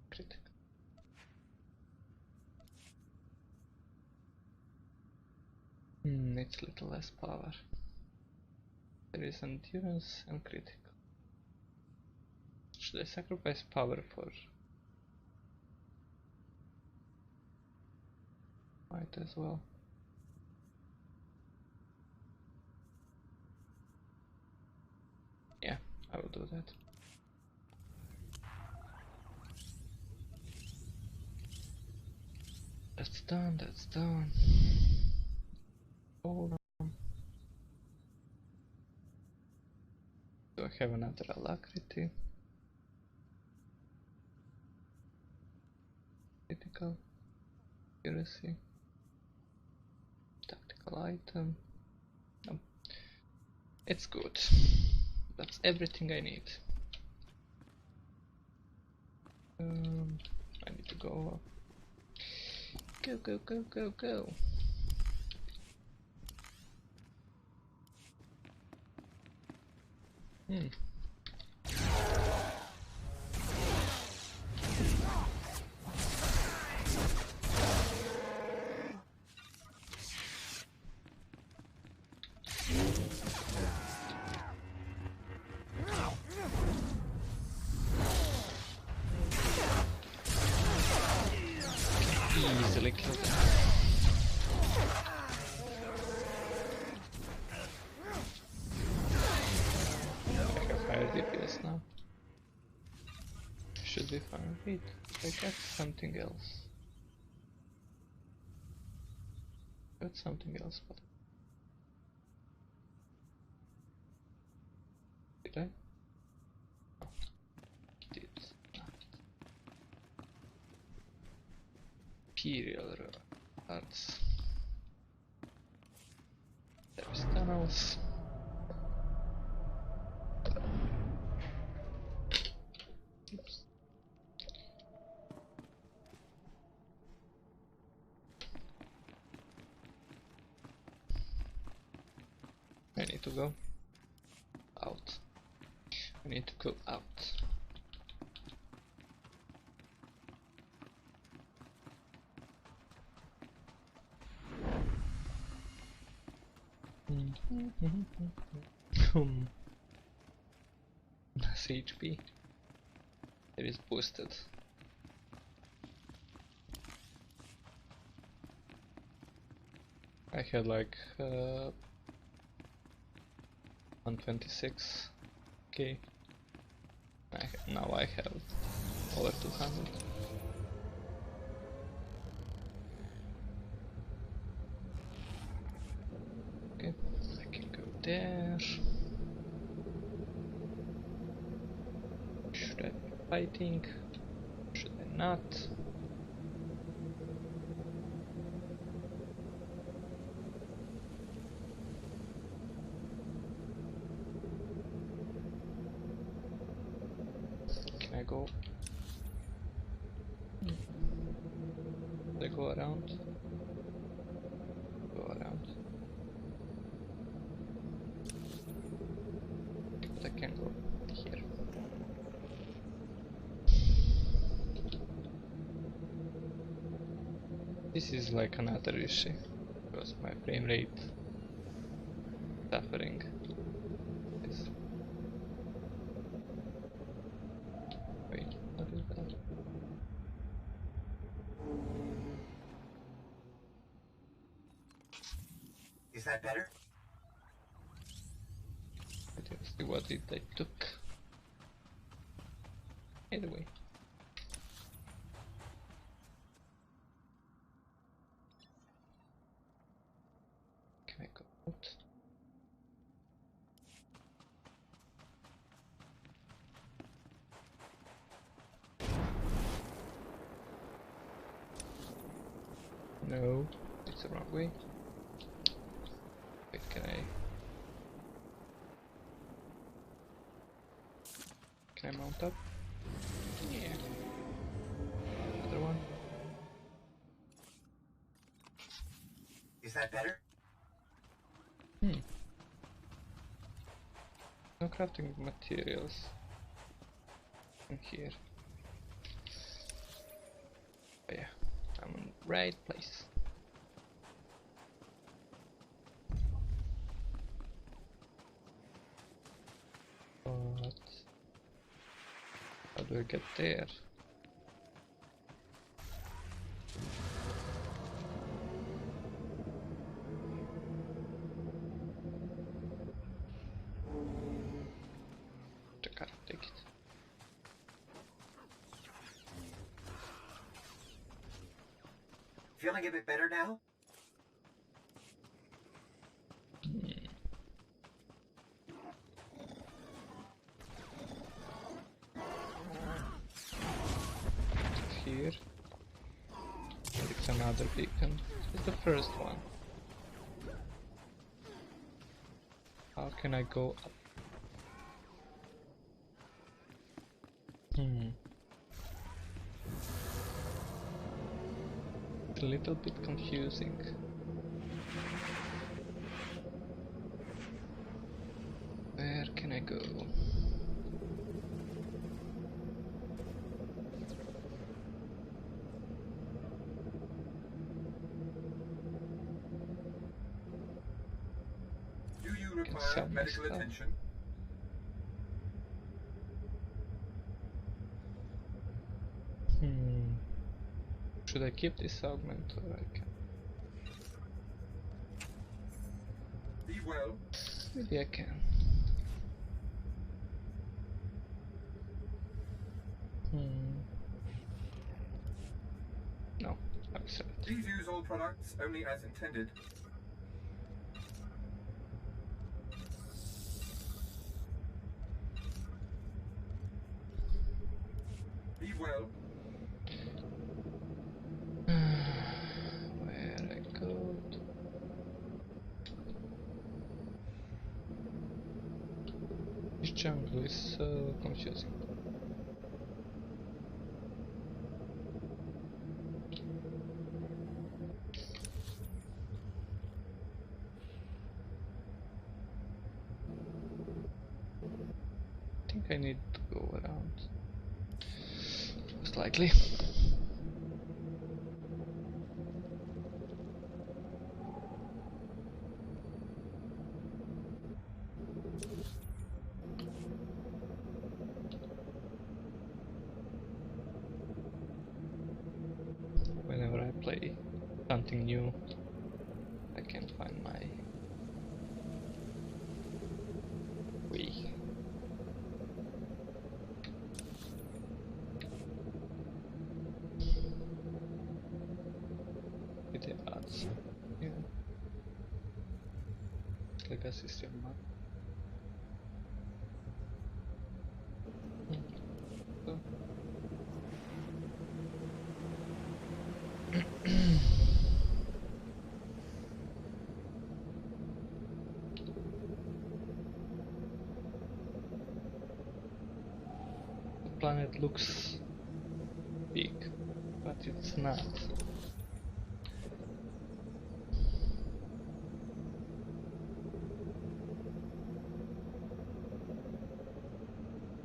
critical. It's a little less power. There is endurance and critical. Should I sacrifice power for might as well? Yeah, I will do that. That's done, that's done. Hold on. Do I have another alacrity? Critical, accuracy, tactical item. No, it's good. That's everything I need. I need to go up. Go, go, go, go, go. Easily killed them. I have higher DPS now. Should be fine. Wait, I got something else. Got something else, but did I? Oh, did not. Imperial arts. There's tunnels. ships. I need to go out. I need to go out. HP. It is boosted. I had like 126k. Now I have over 200. Okay, I can go there. Should I be fighting? Should I not? Can I go? Should I go around? Go around. But I can go here. This is like another issue because my frame rate suffering. Yes. Wait, what is that? Is that better? Let's see what it I took. Either way. Can I go out? No, it's the wrong way. Wait, can I mount up? Yeah. Another one. Is that better? No crafting materials in here. Oh yeah, I'm in the right place. But how do I get there? I gotta take it. Feeling a bit better now? Here. It's another beacon. It's the first one. How can I go up? It's a little bit confusing. Where can I go? Do you require medical attention? Should I keep this augment or I can? Be well. Maybe I can. No, I'll sell it. Please use all products only as intended. Be well. Where I go to? This jungle is so confusing. think I need to go around. Most likely. Whenever I play something new, I can find my way. With the odds. Yeah. Legacy still not. So. The planet looks big, but it's not.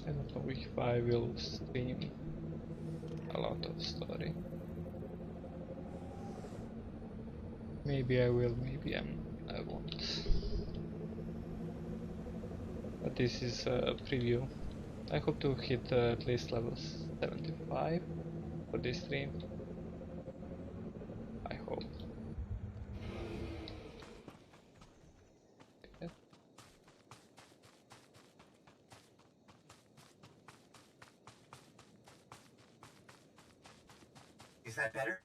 I don't know if I will stream a lot of story. Maybe I will, maybe I won't. But this is a preview. I hope to hit at least level 75 for this stream. I hope. Yeah. Is that better?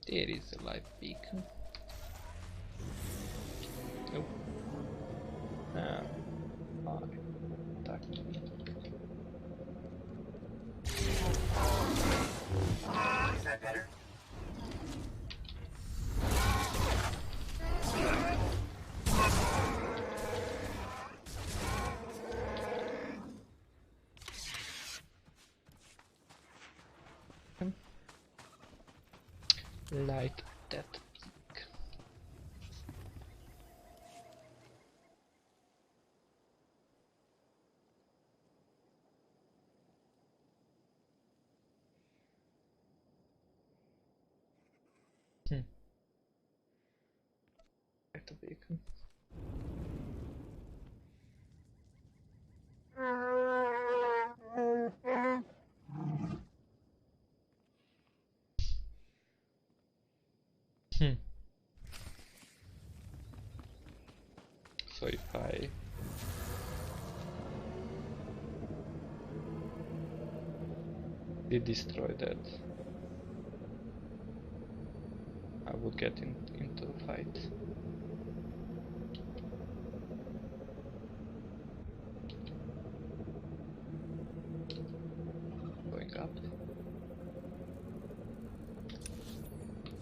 There is a live beacon. Nope. Attack me. Is that better? Light that peak. Light the beacon. So if I did destroy that, I would get into a fight. Going up.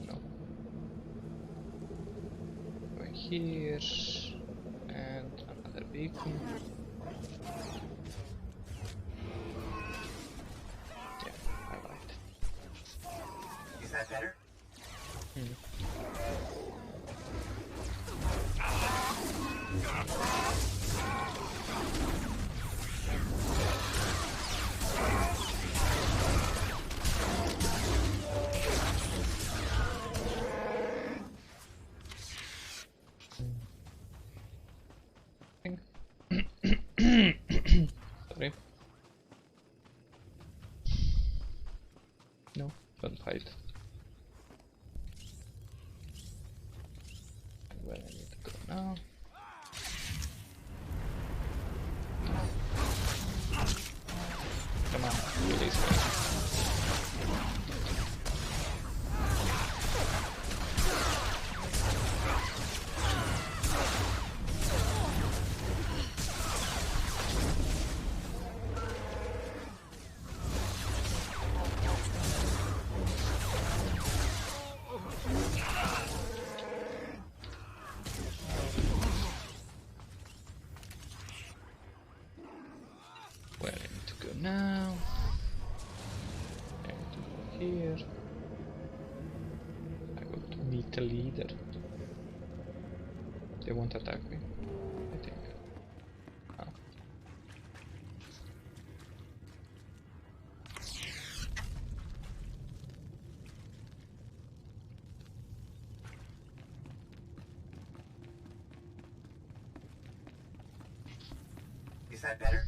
No. Going here. And another beacon. Yeah, I liked it. Is that better? Sorry. No, don't fight. Where I need to go now? Come on, release me. Where I need to go now? I need to go here. I go to meet the leader. They won't attack me, I think. Oh. Is that better?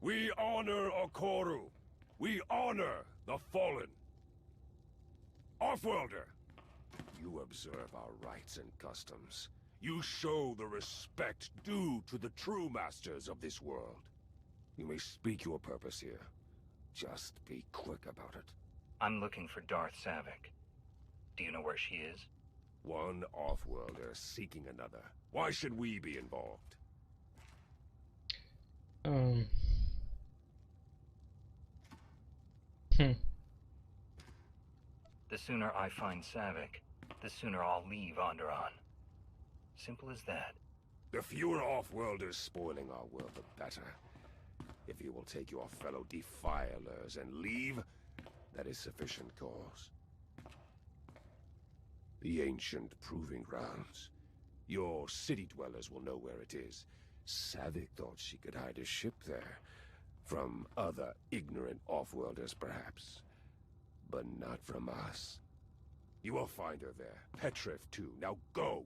We honor Okoru. We honor the fallen. Offworlder, you observe our rights and customs. You show the respect due to the true masters of this world. You may speak your purpose here. Just be quick about it. I'm looking for Darth Savik. Do you know where she is? One Offworlder seeking another. Why should we be involved? The sooner I find Savik, the sooner I'll leave Onderon. Simple as that. The fewer Offworlders spoiling our world, the better. If you will take your fellow defilers and leave, that is sufficient cause. The ancient proving grounds. Your city dwellers will know where it is. Savik thought she could hide a ship there. From other ignorant Offworlders, perhaps. But not from us. You will find her there. Petrif, too. Now go!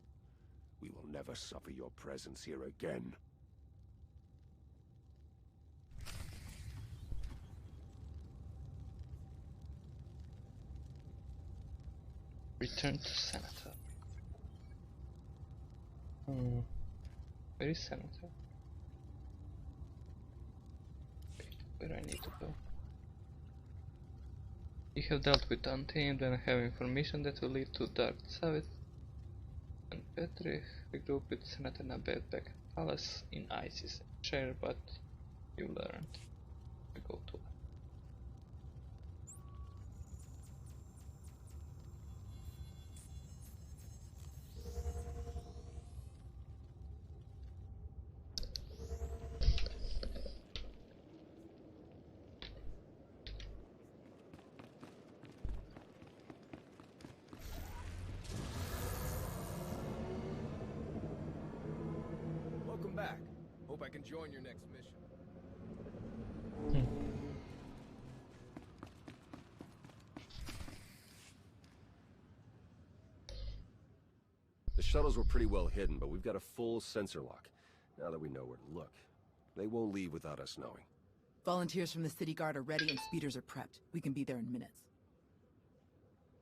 We will never suffer your presence here again. Return to Senator. Where is Senator? Where I need to go? You have dealt with Untamed and have information that will lead to Darth Savik and Petrif. Regroup with Senator Nabet back at Palace in Isis. Share what you learned. We go to Welcome back. Hope I can join your next mission. The shuttles were pretty well hidden, but we've got a full sensor lock. Now that we know where to look, they won't leave without us knowing. Volunteers from the city guard are ready and speeders are prepped. We can be there in minutes.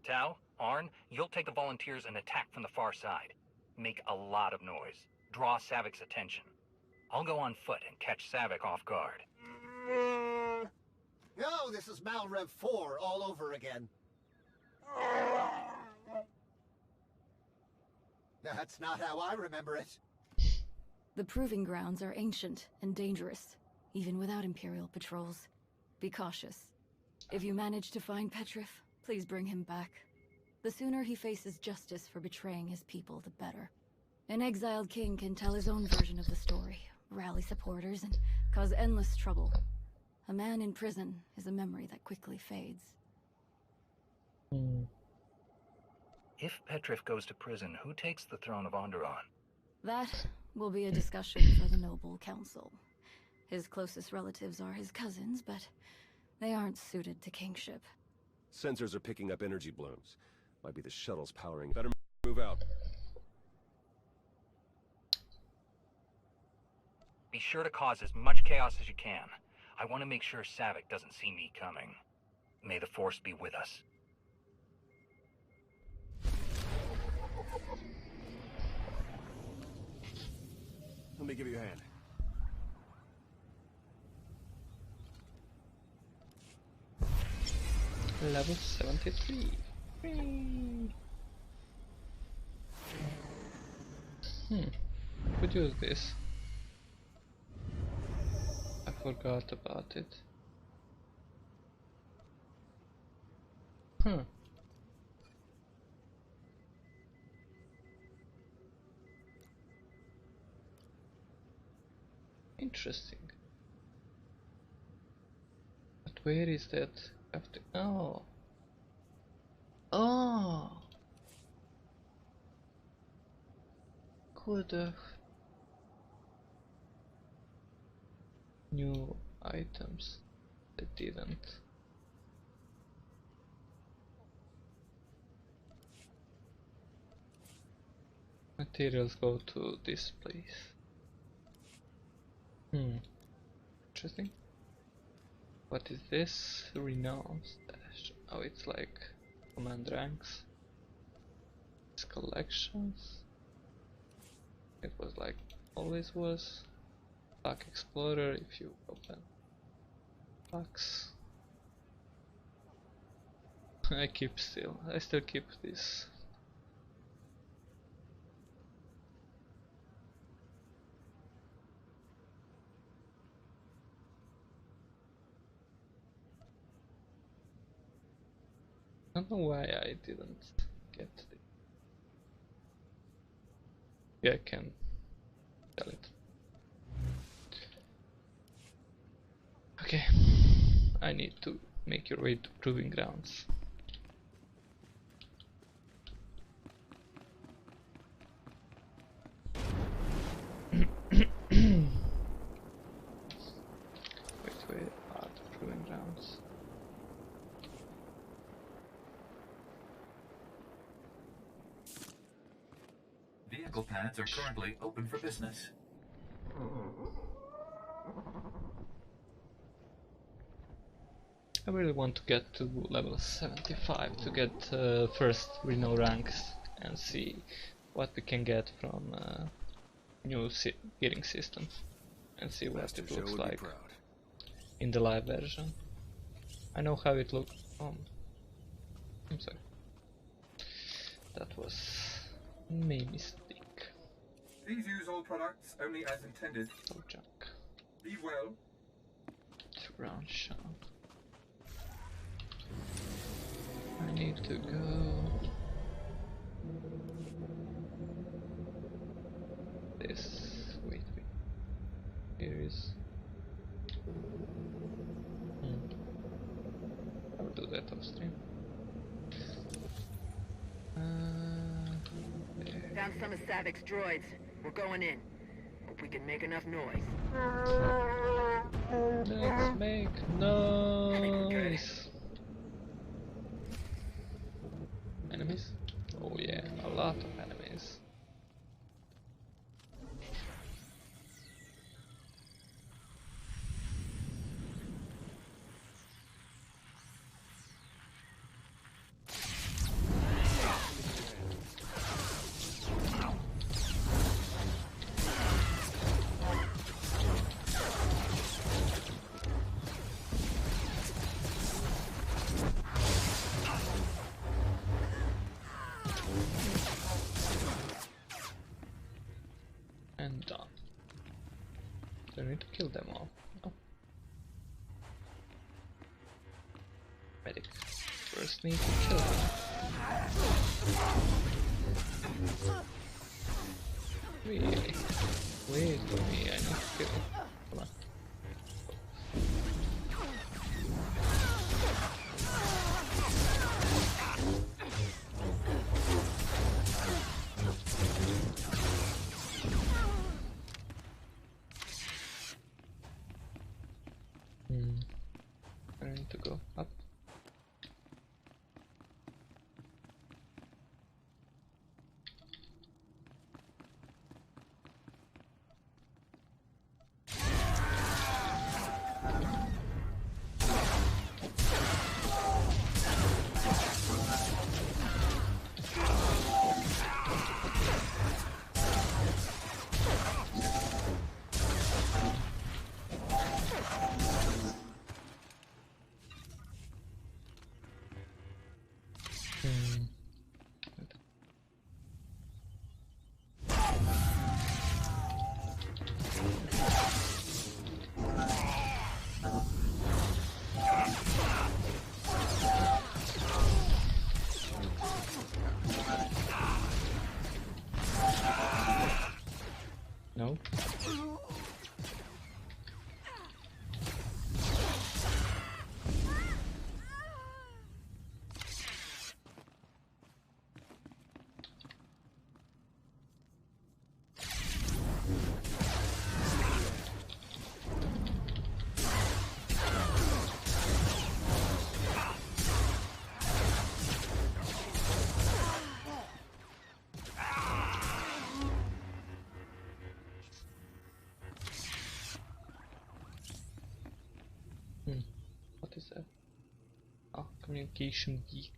Tau, Arn, you'll take the volunteers and attack from the far side. Make a lot of noise. Draw Savik's attention. I'll go on foot and catch Savik off guard. No, this is Malrev 4 all over again. That's not how I remember it. The proving grounds are ancient and dangerous, even without Imperial patrols. Be cautious. If you manage to find Petrif, please bring him back. The sooner he faces justice for betraying his people, the better. An exiled king can tell his own version of the story, rally supporters, and cause endless trouble. A man in prison is a memory that quickly fades. If Petrif goes to prison, who takes the throne of Onderon? That will be a discussion for the Noble Council. His closest relatives are his cousins, but they aren't suited to kingship. Sensors are picking up energy blooms. Might be the shuttles powering. Better move out. Be sure to cause as much chaos as you can. I want to make sure Savik doesn't see me coming. May the Force be with us. Let me give you a hand. Level 73. Could use this. I forgot about it. Interesting. But where is that? After oh. Could New items. I didn't. Materials go to this place. Interesting. What is this? Renown stash. Oh, it's like command ranks. It's collections. It was like always was. Pack Explorer if you open packs. I still keep this. I don't know why I didn't get it. Yeah, I can sell it. Okay, I need to make your way to Proving Grounds. Wait, the Proving Grounds. Vehicle paths are currently open for business. I really want to get to level 75 to get first Reno ranks and see what we can get from new gearing system and see what it looks like in the live version. I know how it looks. I'm sorry. That was my mistake. Please use all products only as intended. Oh, junk. Be well. Round shot. I need to go. This. Wait. Here is. I will do that off stream. Found some of Savik's droids. We're going in. Hope we can make enough noise. Let's make noise. Enemies? Oh yeah, a lot of enemies. And done. Do I need to kill them all? No. Medic. First need to kill them. Really? Wait for me, I need to kill them. Come on. I need to go up. No. Communication geek.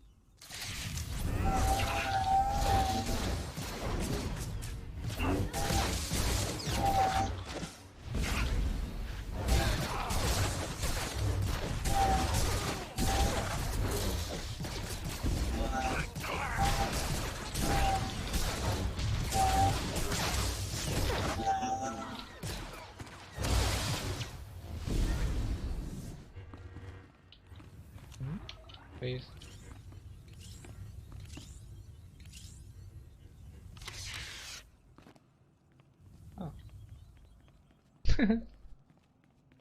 Please. Oh.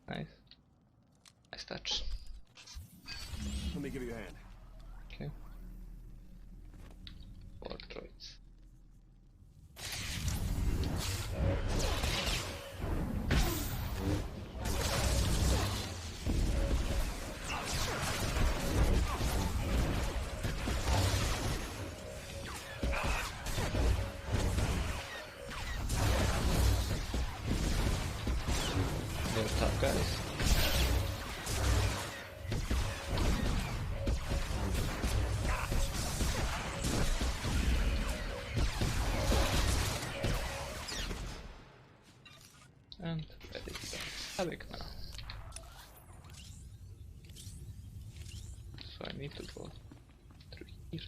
Nice. Nice touch. Let me give you a hand. Okay. 4 droids. They're tough guys. And ready to havoc now. So I need to go through here.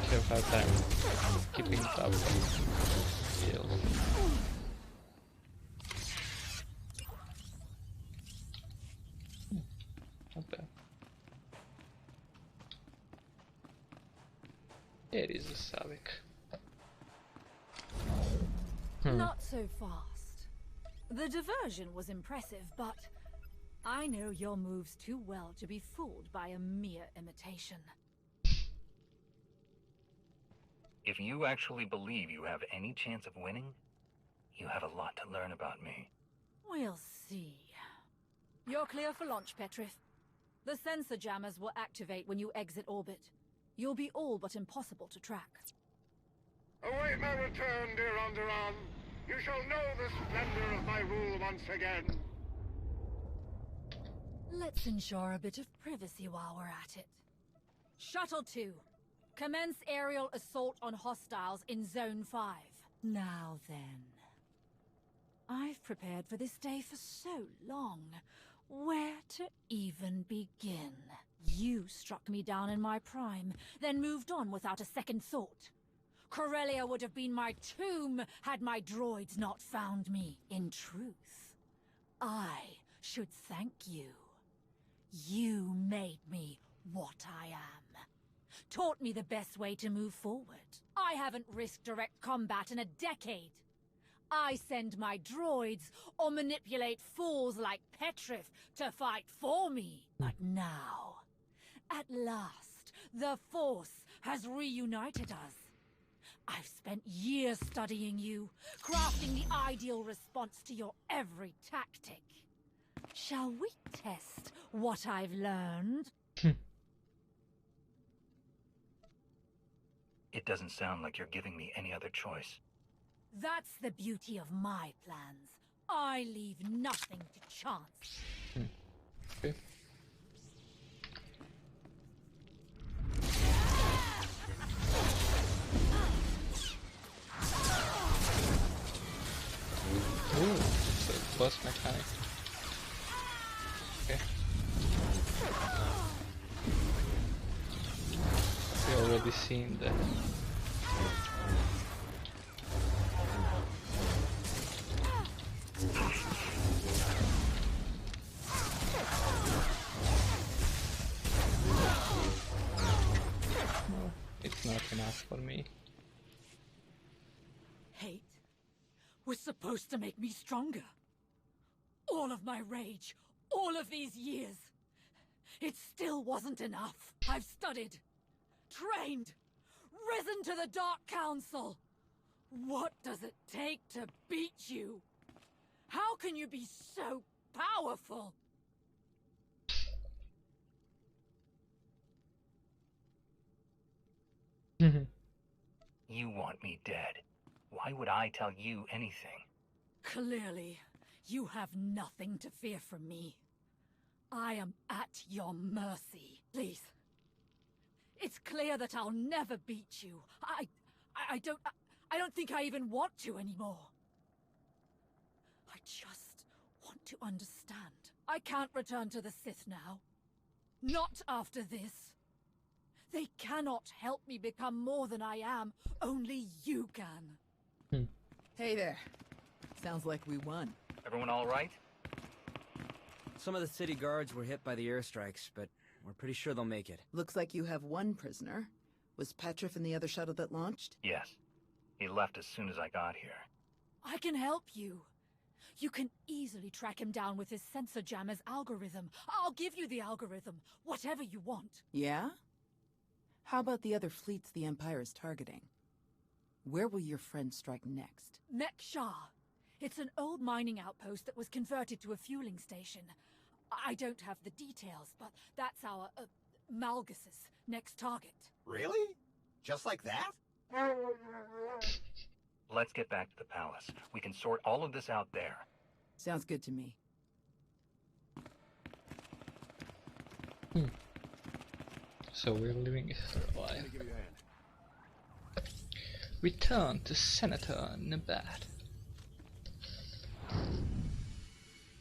Careful time keeping up skills. Not bad. There is a Savik. Not so fast. The diversion was impressive, but I know your moves too well to be fooled by a mere imitation. If you actually believe you have any chance of winning, you have a lot to learn about me. We'll see. You're clear for launch, Petrif. The sensor jammers will activate when you exit orbit. You'll be all but impossible to track. Await my return, dear Onderon. You shall know the splendor of my rule once again. Let's ensure a bit of privacy while we're at it. Shuttle 2. Commence aerial assault on hostiles in Zone 5. Now then. I've prepared for this day for so long. Where to even begin? You struck me down in my prime, then moved on without a second thought. Corellia would have been my tomb had my droids not found me. In truth, I should thank you. You made me what I am. Taught me the best way to move forward. I haven't risked direct combat in a decade. I send my droids or manipulate fools like Petrif to fight for me. But now, at last, the Force has reunited us. I've spent years studying you, crafting the ideal response to your every tactic. Shall we test what I've learned? It doesn't sound like you're giving me any other choice. That's the beauty of my plans. I leave nothing to chance. Okay. Ooh, so boss mechanic. Okay. We already seen that. No, it's not enough for me. Hate was supposed to make me stronger. All of my rage, all of these years. It still wasn't enough. I've studied, trained, risen to the Dark Council. What does it take to beat you? How can you be so powerful? You want me dead. Why would I tell you anything? Clearly, you have nothing to fear from me. I am at your mercy. Please. It's clear that I'll never beat you. I don't think I even want to anymore. I just want to understand. I can't return to the Sith now. Not after this. They cannot help me become more than I am. Only you can. Hey there. Sounds like we won. Everyone all right? Some of the city guards were hit by the airstrikes, but we're pretty sure they'll make it. Looks like you have one prisoner. Was Petrov in the other shuttle that launched? Yes. He left as soon as I got here. I can help you. You can easily track him down with his sensor jammer's algorithm. I'll give you the algorithm, whatever you want. Yeah? How about the other fleets the Empire is targeting? Where will your friend strike next? Mek-Shah. It's an old mining outpost that was converted to a fueling station. I don't have the details, but that's our, Malgus's next target. Really? Just like that? Let's get back to the palace. We can sort all of this out there. Sounds good to me. So we're leaving it for a while. Return to Senator Nebat.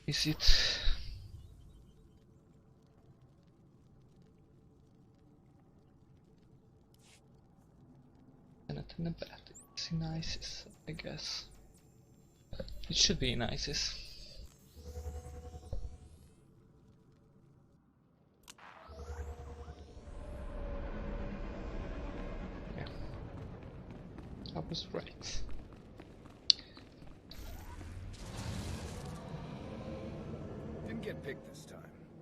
Is it... Senator Nebat? It's in ISIS, I guess. It should be in ISIS. Yeah. I was right. Didn't get picked this time,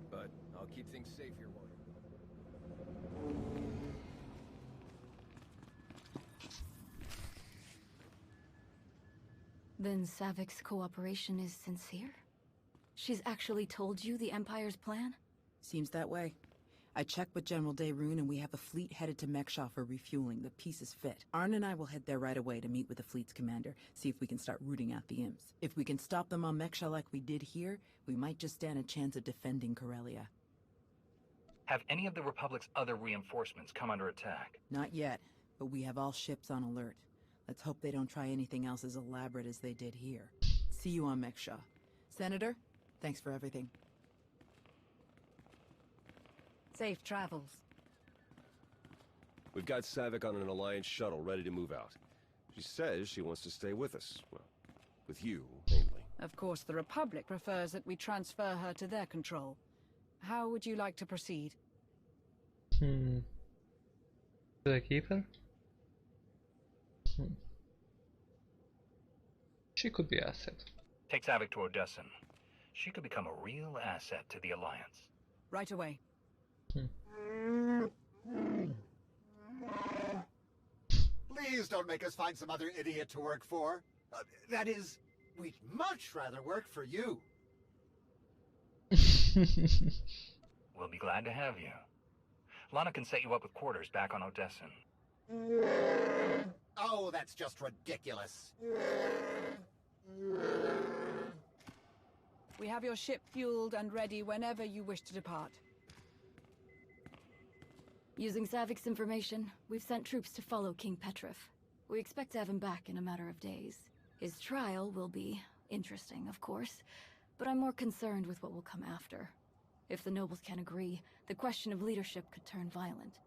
but I'll keep things safe here while Then Savik's cooperation is sincere? She's actually told you the Empire's plan? Seems that way. I checked with General Daerun and we have a fleet headed to Mek-Shah for refueling. The pieces fit. Arn and I will head there right away to meet with the fleet's commander, see if we can start rooting out the imps. If we can stop them on Mek-Shah like we did here, we might just stand a chance of defending Corellia. Have any of the Republic's other reinforcements come under attack? Not yet, but we have all ships on alert. Let's hope they don't try anything else as elaborate as they did here. See you on Mek-Shah. Senator, thanks for everything. Safe travels. We've got Savik on an Alliance shuttle ready to move out. She says she wants to stay with us. Well, with you, mainly. Of course, the Republic prefers that we transfer her to their control. How would you like to proceed? Should I keep her? She could be asset. Take Savik to Odessa. She could become a real asset to the Alliance. Right away. Please don't make us find some other idiot to work for. That is, we'd much rather work for you. We'll be glad to have you. Lana can set you up with quarters back on Odessa. Oh, that's just ridiculous. We have your ship fueled and ready whenever you wish to depart. Using Savik's information, we've sent troops to follow King Petrov. We expect to have him back in a matter of days. His trial will be interesting, of course, but I'm more concerned with what will come after. If the nobles can't agree, the question of leadership could turn violent.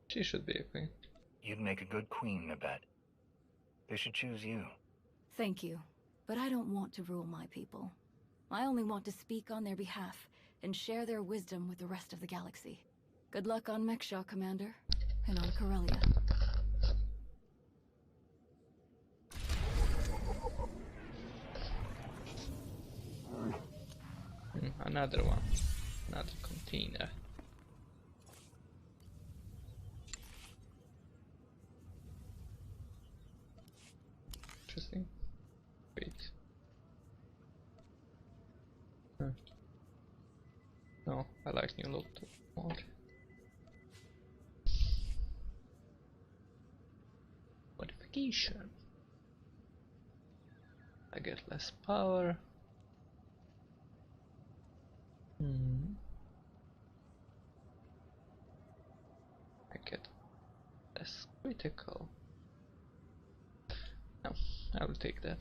She should be a queen. You'd make a good queen, I bet. They should choose you. Thank you, but I don't want to rule my people. I only want to speak on their behalf and share their wisdom with the rest of the galaxy. Good luck on Mek-Shah, Commander, and on Corellia. Another one. Another container. No, I like new look more. Modification. I get less power. I get less critical. No, I will take that.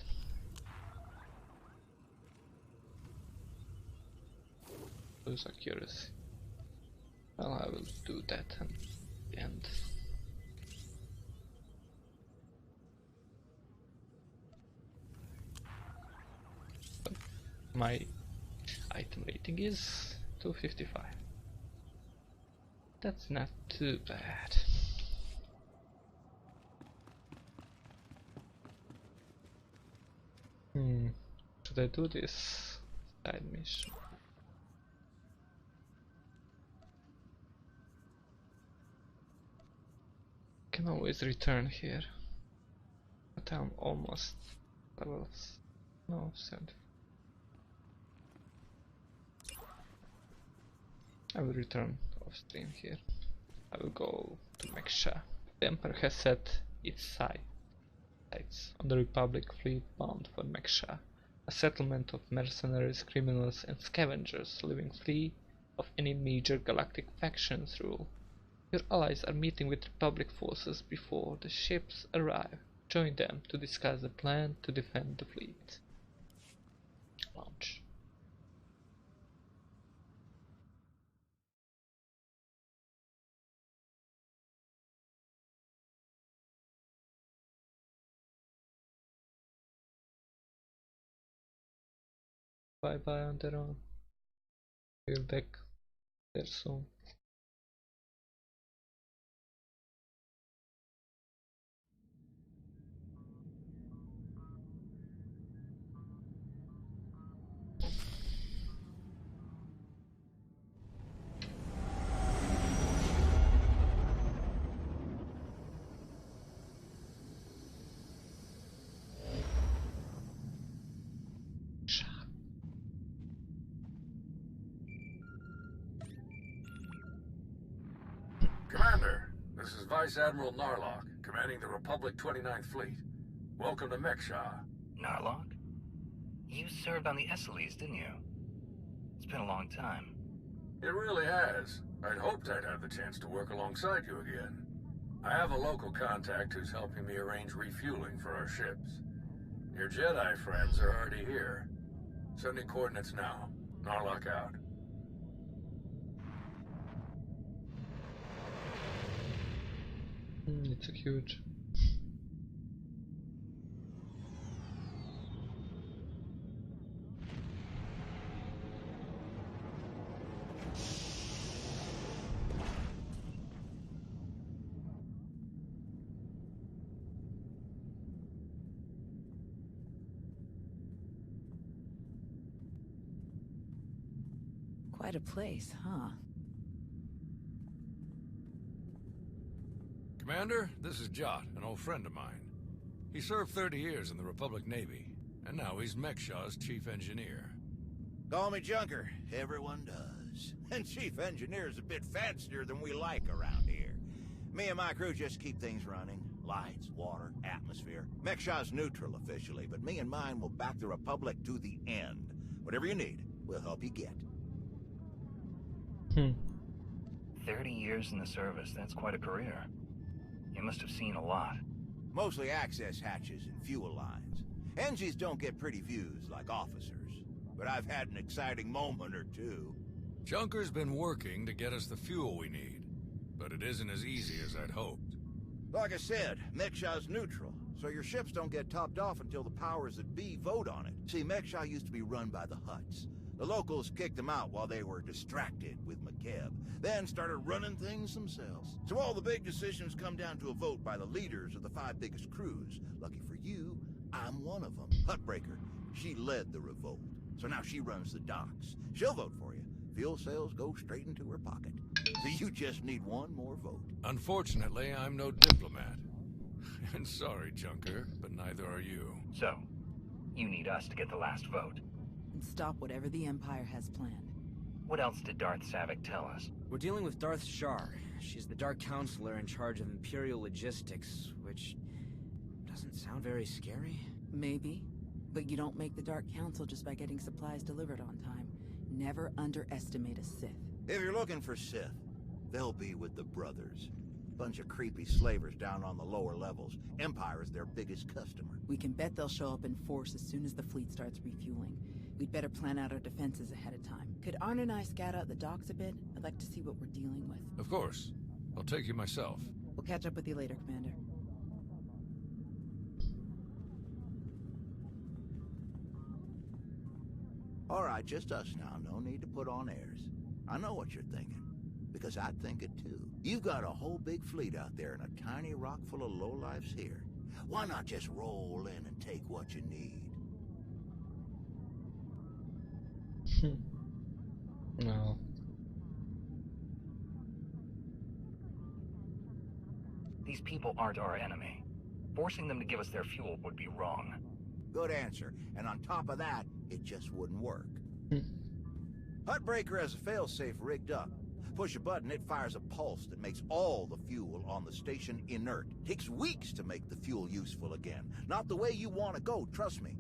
Lose accuracy. Well, I will do that at the end. But my item rating is 255. That's not too bad. Should I do this side mission? Can always return here, but I'm almost level 70. I will return off stream here. I will go to Meksha. The Emperor has set its sights on the Republic fleet bound for Meksha, a settlement of mercenaries, criminals and scavengers living free of any major galactic faction's rule. Your allies are meeting with Republic forces before the ships arrive. Join them to discuss a plan to defend the fleet. Launch. Bye bye Anderon. We'll back there soon. Commander, this is Vice Admiral Narlock, commanding the Republic 29th Fleet. Welcome to Meksha. Narlock? You served on the Esseles, didn't you? It's been a long time. It really has. I'd hoped I'd have the chance to work alongside you again. I have a local contact who's helping me arrange refueling for our ships. Your Jedi friends are already here. Sending coordinates now. Narlock out. It's huge. Quite a place, huh? Commander, this is Jot, an old friend of mine. He served 30 years in the Republic Navy, and now he's Meksha's chief engineer. Call me Junker. Everyone does. And chief engineer's a bit fancier than we like around here. Me and my crew just keep things running. Lights, water, atmosphere. Meksha's neutral officially, but me and mine will back the Republic to the end. Whatever you need, we'll help you get. 30 years in the service, that's quite a career. You must have seen a lot. Mostly access hatches and fuel lines. Engies don't get pretty views like officers, but I've had an exciting moment or two. Junker's been working to get us the fuel we need, but it isn't as easy as I'd hoped. Like I said, Meksha's neutral, so your ships don't get topped off until the powers that be vote on it. See, Meksha used to be run by the Hutts. The locals kicked them out while they were distracted with McKeb, then started running things themselves. So all the big decisions come down to a vote by the leaders of the 5 biggest crews. Lucky for you, I'm one of them. Huttbreaker. She led the revolt, so now she runs the docks. She'll vote for you. Fuel sales go straight into her pocket. So you just need one more vote. Unfortunately, I'm no diplomat. And sorry, Junker, but neither are you. So, you need us to get the last vote. And stop whatever the Empire has planned. What else did Darth Savik tell us? We're dealing with Darth Shar. She's the Dark Counselor in charge of Imperial Logistics, which doesn't sound very scary. Maybe, but you don't make the Dark Council just by getting supplies delivered on time. Never underestimate a Sith. If you're looking for Sith, they'll be with the Brothers. Bunch of creepy slavers down on the lower levels. Empire is their biggest customer. We can bet they'll show up in force as soon as the fleet starts refueling. We'd better plan out our defenses ahead of time. Could Arn and I scout out the docks a bit? I'd like to see what we're dealing with. Of course. I'll take you myself. We'll catch up with you later, Commander. All right, just us now. No need to put on airs. I know what you're thinking, because I think it too. You've got a whole big fleet out there and a tiny rock full of lowlifes here. Why not just roll in and take what you need? No. These people aren't our enemy. Forcing them to give us their fuel would be wrong. Good answer. And on top of that, it just wouldn't work. Hutbreaker has a failsafe rigged up. Push a button, it fires a pulse that makes all the fuel on the station inert. Takes weeks to make the fuel useful again. Not the way you want to go, trust me.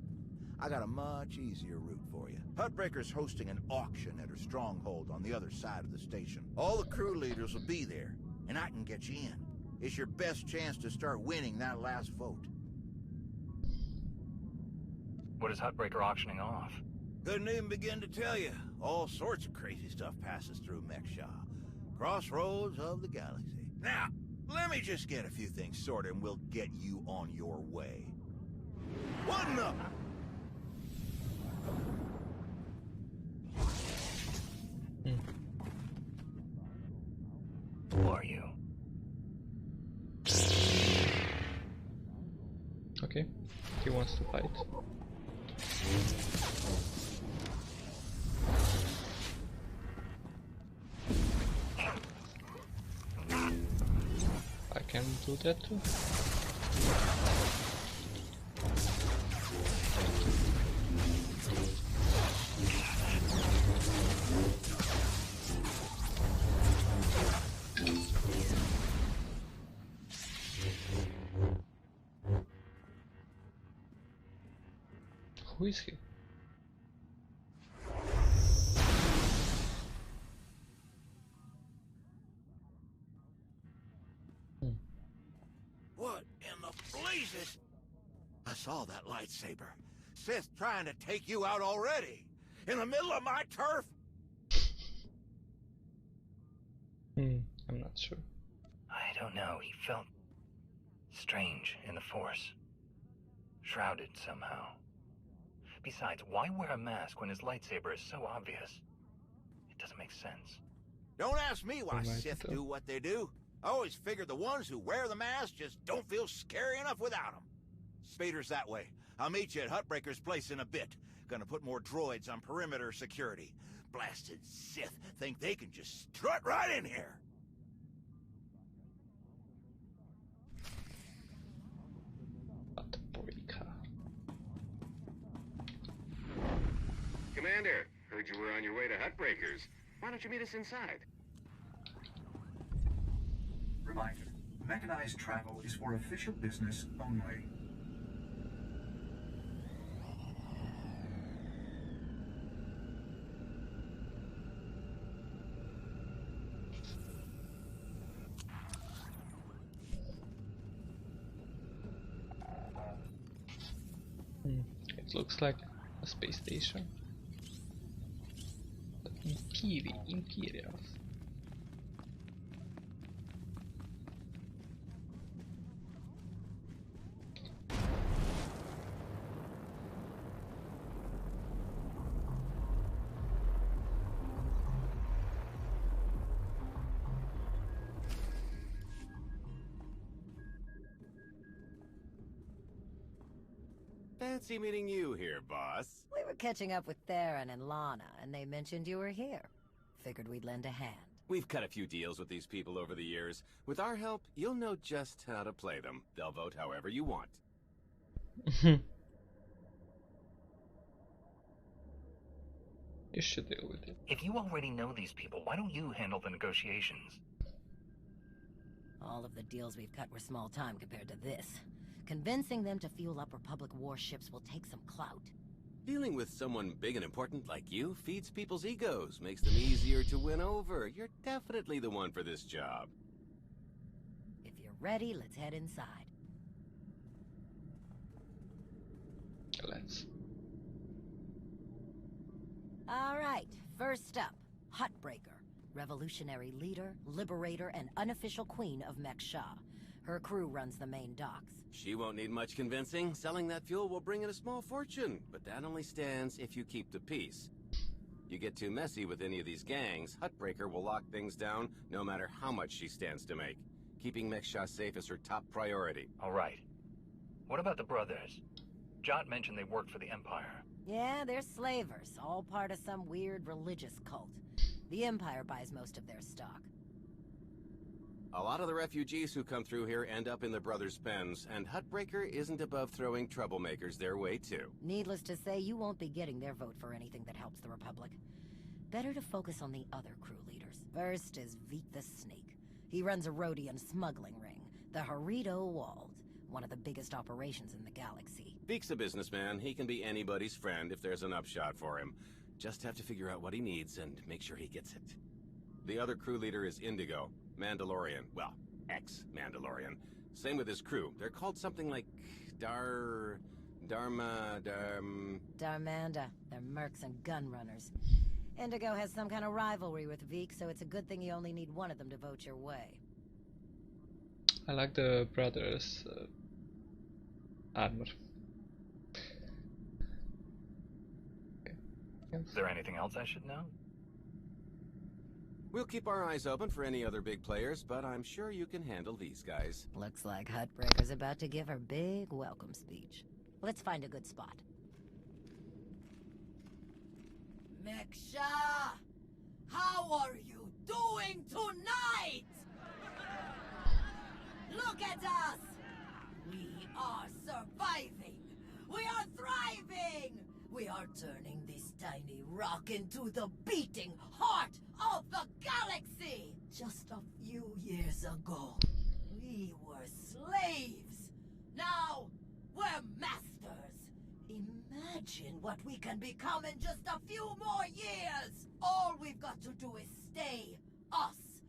I got a much easier route for you. Hutbreaker's hosting an auction at her stronghold on the other side of the station. All the crew leaders will be there, and I can get you in. It's your best chance to start winning that last vote. What is Hutbreaker auctioning off? Couldn't even begin to tell you. All sorts of crazy stuff passes through Mekshah. Crossroads of the galaxy. Now, let me just get a few things sorted and we'll get you on your way. What in the... Who are you? Okay, he wants to fight. I can do that too. Who is he? What in the blazes? I saw that lightsaber. Sith trying to take you out already. In the middle of my turf? I'm not sure. I don't know. He felt strange in the Force. Shrouded somehow. Besides, why wear a mask when his lightsaber is so obvious? It doesn't make sense. Don't ask me why Sith do what they do. I always figured the ones who wear the mask just don't feel scary enough without them. Spader's that way. I'll meet you at Hutbreaker's place in a bit. Gonna put more droids on perimeter security. Blasted Sith think they can just strut right in here. Commander, heard you were on your way to Hutbreakers. Why don't you meet us inside? Reminder, mechanized travel is for official business only. It looks like a space station. Imperials. Fancy meeting you here, boss. We were catching up with Theron and Lana, and they mentioned you were here. Figured we'd lend a hand. We've cut a few deals with these people over the years. With our help, you'll know just how to play them. They'll vote however you want. You should deal with it. If you already know these people, why don't you handle the negotiations? All of the deals we've cut were small time compared to this. Convincing them to fuel up Republic warships will take some clout. Dealing with someone big and important like you feeds people's egos, makes them easier to win over. You're definitely the one for this job. If you're ready, let's head inside. Let's. All right, first up, Huttbreaker. Revolutionary leader, liberator, and unofficial queen of Mek-Sha. Her crew runs the main docks. She won't need much convincing. Selling that fuel will bring in a small fortune, but that only stands if you keep the peace. You get too messy with any of these gangs, Huttbreaker will lock things down no matter how much she stands to make. Keeping Mek-Sha safe is her top priority. All right. What about the brothers? Jot mentioned they worked for the Empire. Yeah, they're slavers, all part of some weird religious cult. The Empire buys most of their stock. A lot of the refugees who come through here end up in the brothers' pens, and Huttbreaker isn't above throwing troublemakers their way too. Needless to say, you won't be getting their vote for anything that helps the Republic. Better to focus on the other crew leaders. First is Veek the Snake. He runs a Rhodian smuggling ring, the Harrido Wald, one of the biggest operations in the galaxy. Veek's a businessman. He can be anybody's friend if there's an upshot for him. Just have to figure out what he needs and make sure he gets it. The other crew leader is Indigo, Mandalorian. Well, ex-Mandalorian. Same with his crew. They're called something like Darmanda. They're mercs and gun runners. Indigo has some kind of rivalry with Veek, so it's a good thing you only need one of them to vote your way. I like the brothers' armor. Is there anything else I should know? We'll keep our eyes open for any other big players, but I'm sure you can handle these guys. Looks like Huttbreaker's about to give her big welcome speech. Let's find a good spot. Mek-Sha! How are you doing tonight? Look at us! We are surviving! We are thriving! We are turning this tiny rock into the beating heart of the galaxy! Just a few years ago, we were slaves. Now, we're masters. Imagine what we can become in just a few more years. All we've got to do is stay us.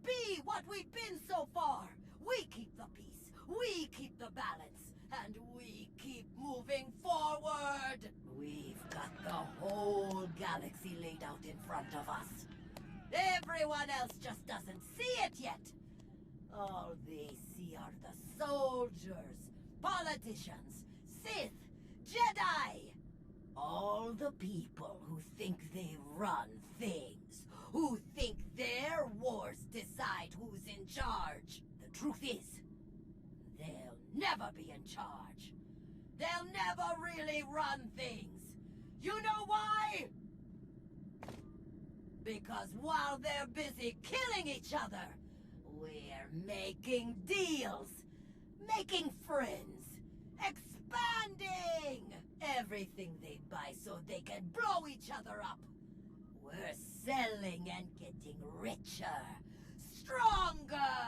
Be what we've been so far. We keep the peace. We keep the balance. And we keep moving forward. We've got the whole galaxy laid out in front of us. Everyone else just doesn't see it yet. All they see are the soldiers, politicians, Sith, Jedi. All the people who think they run things, who think their wars decide who's in charge. The truth is, they'll never be in charge. They'll never really run things. You know why? Because while they're busy killing each other, we're making deals, making friends, expanding everything they buy so they can blow each other up. We're selling and getting richer, stronger.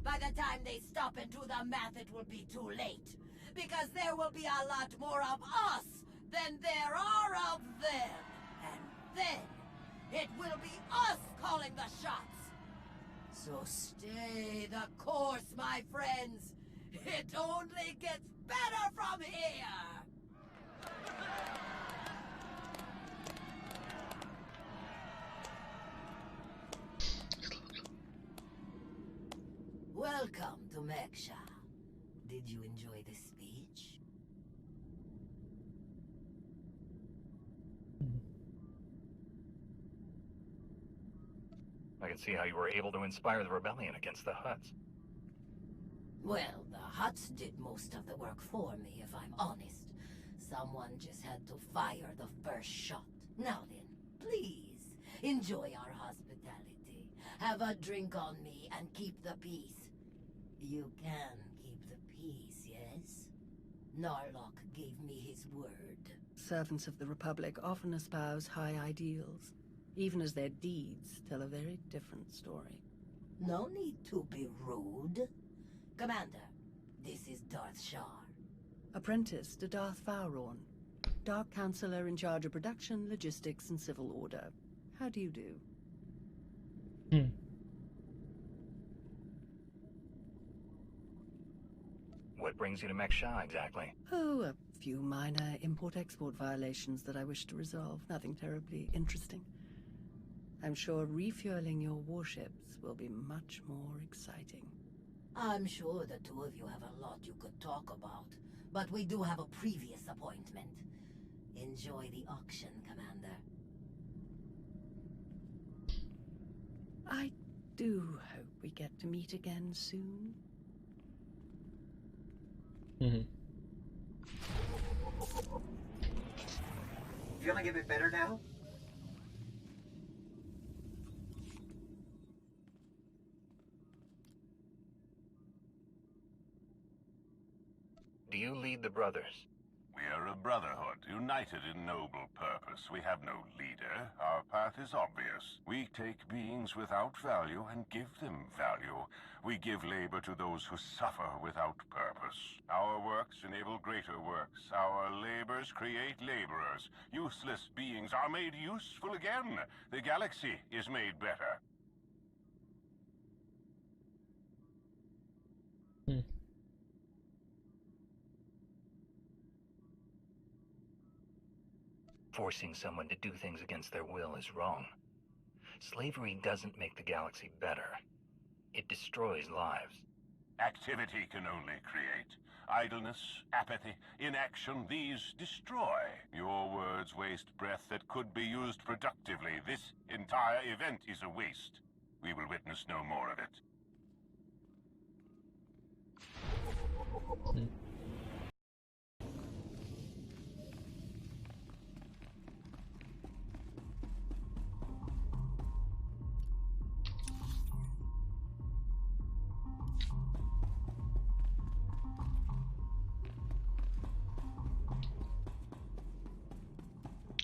By the time they stop and do the math, it will be too late. Because there will be a lot more of us than there are of them. And then, it will be us calling the shots. So stay the course, my friends. It only gets better from here. Welcome to Mek-Sha. Did you enjoy the speech? I can see how you were able to inspire the rebellion against the Hutts. Well, the Hutts did most of the work for me, if I'm honest. Someone just had to fire the first shot. Now then, please, enjoy our hospitality. Have a drink on me and keep the peace. You can keep the peace, yes? Narlock gave me his word. servants of the Republic often espouse high ideals, even as their deeds tell a very different story. No need to be rude. Commander, this is Darth Shar. Apprentice to Darth Vowrawn, Dark Counselor in charge of production, logistics, and civil order. How do you do? What brings you to Mek-Sha, exactly? Oh, a few minor import-export violations that I wish to resolve. Nothing terribly interesting. I'm sure refueling your warships will be much more exciting. I'm sure the two of you have a lot you could talk about, but we do have a previous appointment. Enjoy the auction, Commander. I do hope we get to meet again soon. Feeling a bit better now? Do you lead the brothers? We are a brotherhood, united in noble purpose. We have no leader. Our path is obvious. We take beings without value and give them value. We give labor to those who suffer without purpose. Our works enable greater works. Our labors create laborers. Useless beings are made useful again. The galaxy is made better. Forcing someone to do things against their will is wrong. Slavery doesn't make the galaxy better. It destroys lives. Activity can only create. Idleness, apathy, inaction, these destroy. Your words waste breath that could be used productively. This entire event is a waste. We will witness no more of it.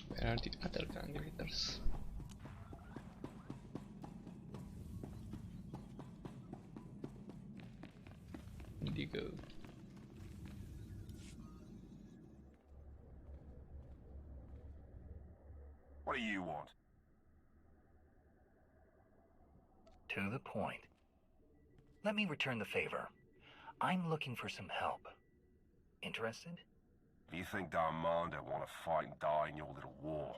Where are the other gang leaders? Indigo. What do you want? To the point. Let me return the favor. I'm looking for some help. Interested? If you think Darmanda want to fight and die in your little war,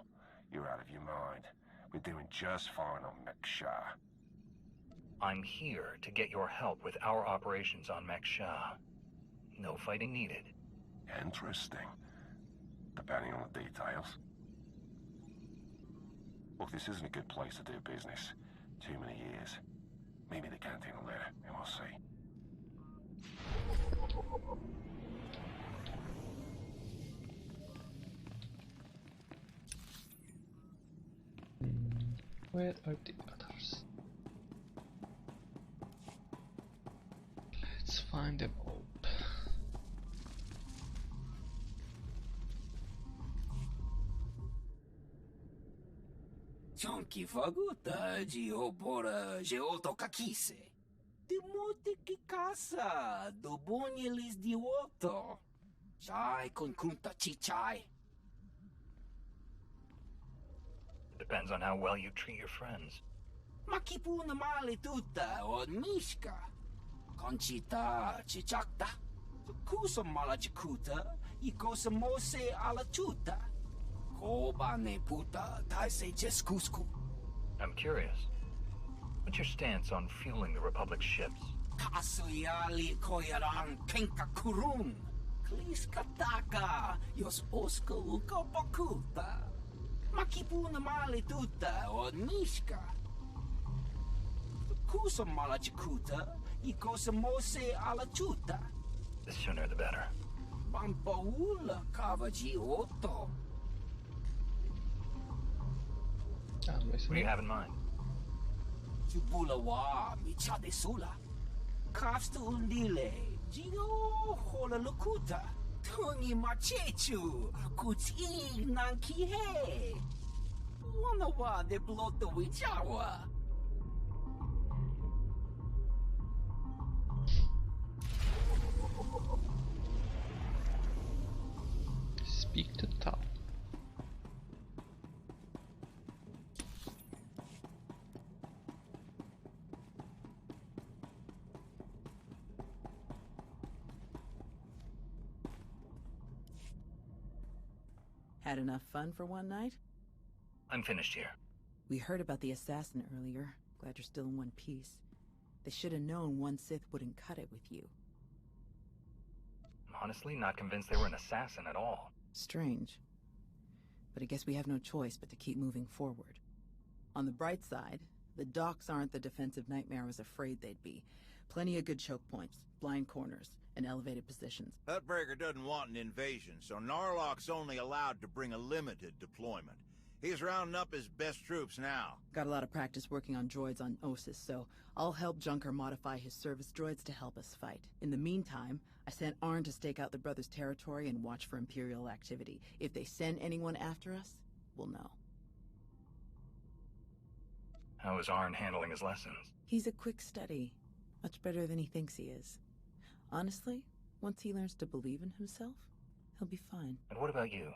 you're out of your mind. We're doing just fine on Mek-Sha. I'm here to get your help with our operations on Mek-Sha. No fighting needed. Interesting. Depending on the details. Look, this isn't a good place to do business. Too many years. Meet me at the canteen later, and we'll see. Where are the others? Let's find them all. Chonky faguta geopora geotokakise. Demote que casa do bonyelis di woto. Chai con kunta chichai. Depends on how well you treat your friends. Makipuna male tutta od mishka. Conchita chichakta. Kusa malachikuta. Ikosa mose ala chuta. Kobane puta taise jeskusku. I'm curious. What's your stance on fueling the Republic's ships? Kasuyali koyaran kenka kurun. Kliskataka yos oska ukopakuta. Makipuna male tutta od mishka. Kusa malachikuta. Ikosa mose ala chuta. The sooner the better. Pampaula kavaji otto. What do you have in mind? Chupula wa michade sula. Kafsta undile. Gio hola lukuta. Tungi machechu, kuchi nankihe. Wanawa de bloto wichawa. Speak to Tao. Had enough fun for one night? I'm finished here. We heard about the assassin earlier. Glad you're still in one piece. They should have known one Sith wouldn't cut it with you. I'm honestly not convinced they were an assassin at all. Strange. But I guess we have no choice but to keep moving forward. On the bright side, the docks aren't the defensive nightmare I was afraid they'd be. Plenty of good choke points, blind corners, and elevated positions. Hutbreaker doesn't want an invasion, so Narlock's only allowed to bring a limited deployment. He's rounding up his best troops now. Got a lot of practice working on droids on Ossus, so I'll help Junker modify his service droids to help us fight. In the meantime, I sent Arn to stake out the Brothers' territory and watch for Imperial activity. If they send anyone after us, we'll know. How is Arn handling his lessons? He's a quick study. Much better than he thinks he is. Honestly, once he learns to believe in himself, he'll be fine. And what about you?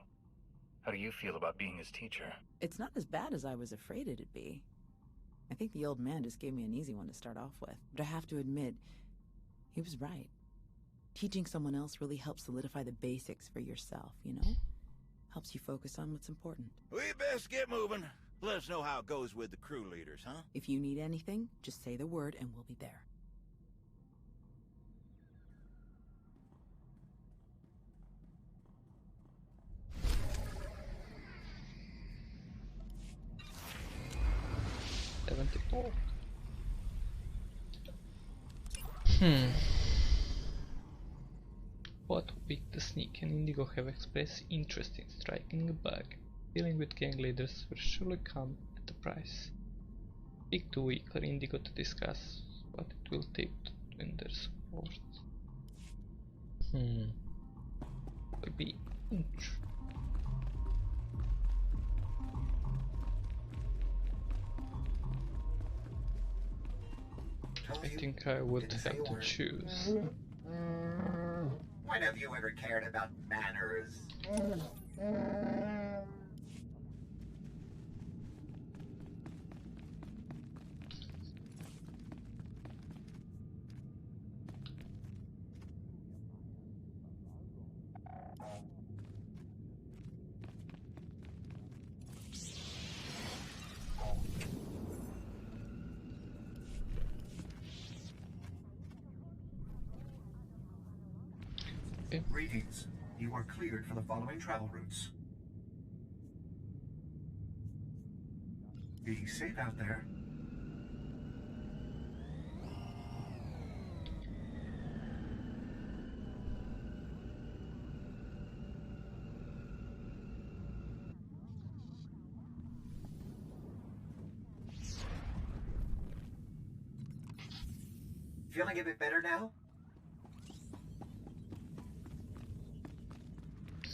How do you feel about being his teacher? It's not as bad as I was afraid it'd be. I think the old man just gave me an easy one to start off with. But I have to admit, he was right. Teaching someone else really helps solidify the basics for yourself, you know? Helps you focus on what's important. We best get moving. Let us know how it goes with the crew leaders, huh? If you need anything, just say the word and we'll be there. What week the Sneak and Indigo have expressed interest in striking a bug. Dealing with gang leaders will surely come at a price. Speak to Week or Indigo to discuss what it will take to win their support. Will be interesting. I think I would have to choose. When have you ever cared about manners? Greetings. You are cleared for the following travel routes. Be safe out there. Feeling a bit better now?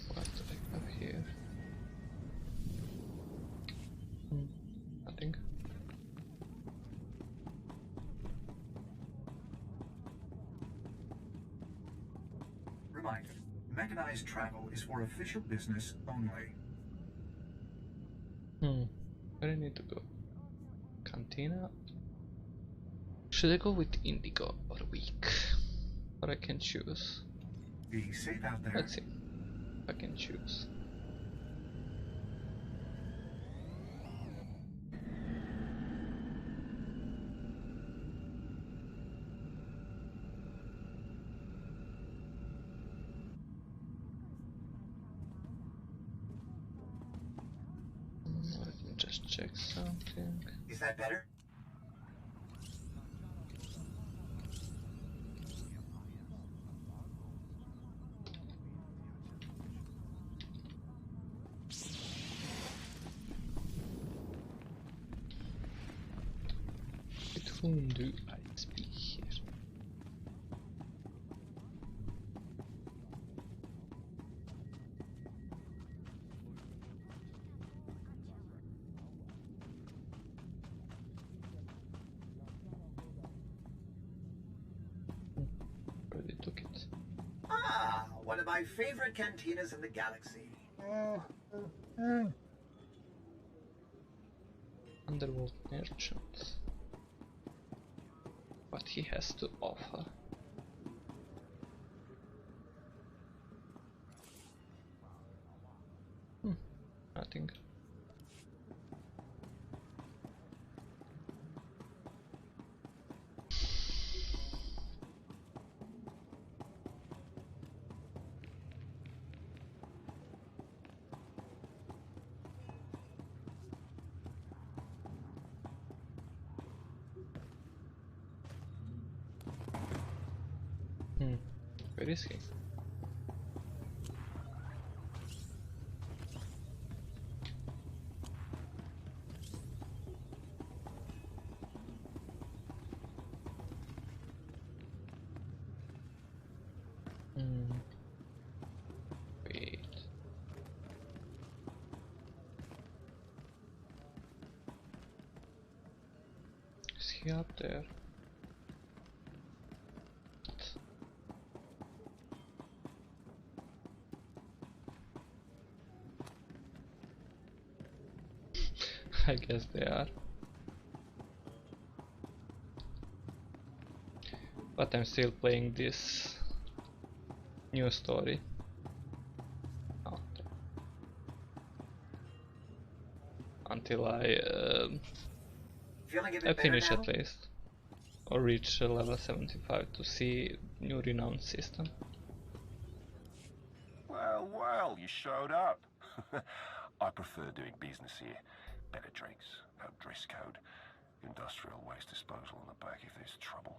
What do I have here? Nothing. Reminder, mechanized travel is for official business only. Where do I need to go? Cantina? Should I go with Indigo or Weak? Or I can choose. Be safe out there. Let's see. I can choose. Let me just check something. Is that better? With whom do I speak here? One of my favorite cantinas in the galaxy. Underworld merchant. What he has to offer. Nothing. Where is he? Wait. Is he up there? I guess they are. But I'm still playing this new story. Oh. Until I finish at least. Or reach level 75 to see new renown system. Well, well, you showed up. I prefer doing business here. Better drinks, no dress code, industrial waste disposal in the back if there's trouble.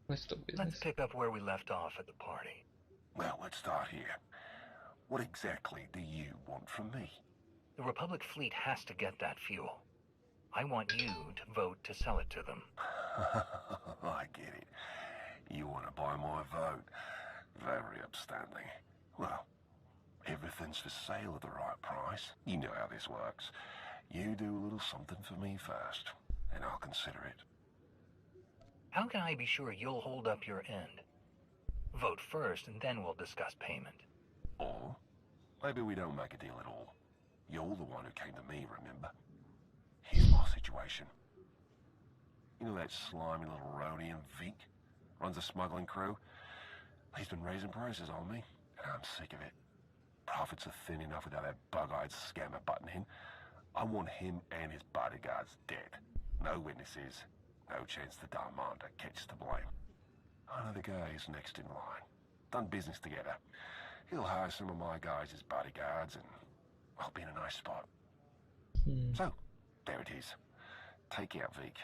Let's do business. Let's pick up where we left off at the party. Well, let's start here. What exactly do you want from me? The Republic fleet has to get that fuel. I want you to vote to sell it to them. I get it. You want to buy my vote. Very upstanding. Well, everything's for sale at the right price. You know how this works. You do a little something for me first, and I'll consider it. How can I be sure you'll hold up your end? Vote first, and then we'll discuss payment. Or maybe we don't make a deal at all. You're the one who came to me, remember? Here's my situation. You know that slimy little Rhodian Vic? Runs a smuggling crew? He's been raising prices on me, and I'm sick of it. Profits are thin enough without that bug-eyed scammer butting in. I want him and his bodyguards dead. No witnesses, no chance the Darmander gets to blame. I know the guy is next in line. Done business together. He'll hire some of my guys as bodyguards, and I'll be in a nice spot. So, there it is. Take out Vic,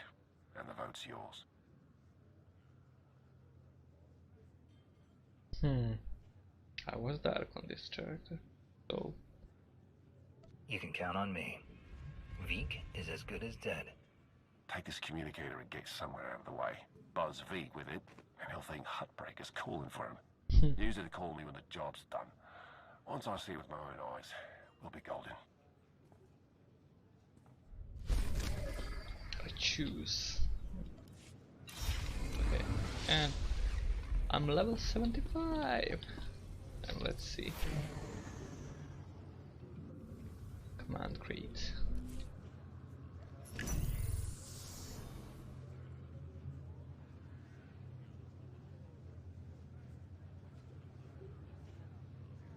and the vote's yours. I was dark on this character, so... You can count on me. Vic is as good as dead. Take this communicator and get somewhere out of the way. Buzz Vic with it, and he'll think Hutbreaker's calling for him. Use it to call me when the job's done. Once I see it with my own eyes, we'll be golden. I choose. Okay, and I'm level 75. And let's see. Command create.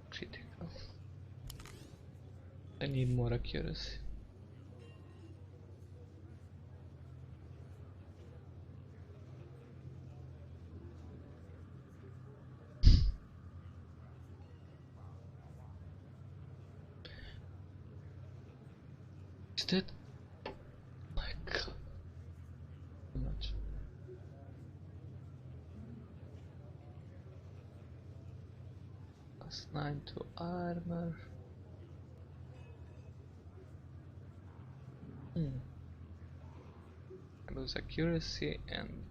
Critical. I need more accuracy. Is that? My God. Too much. +9 to armor. I lose accuracy and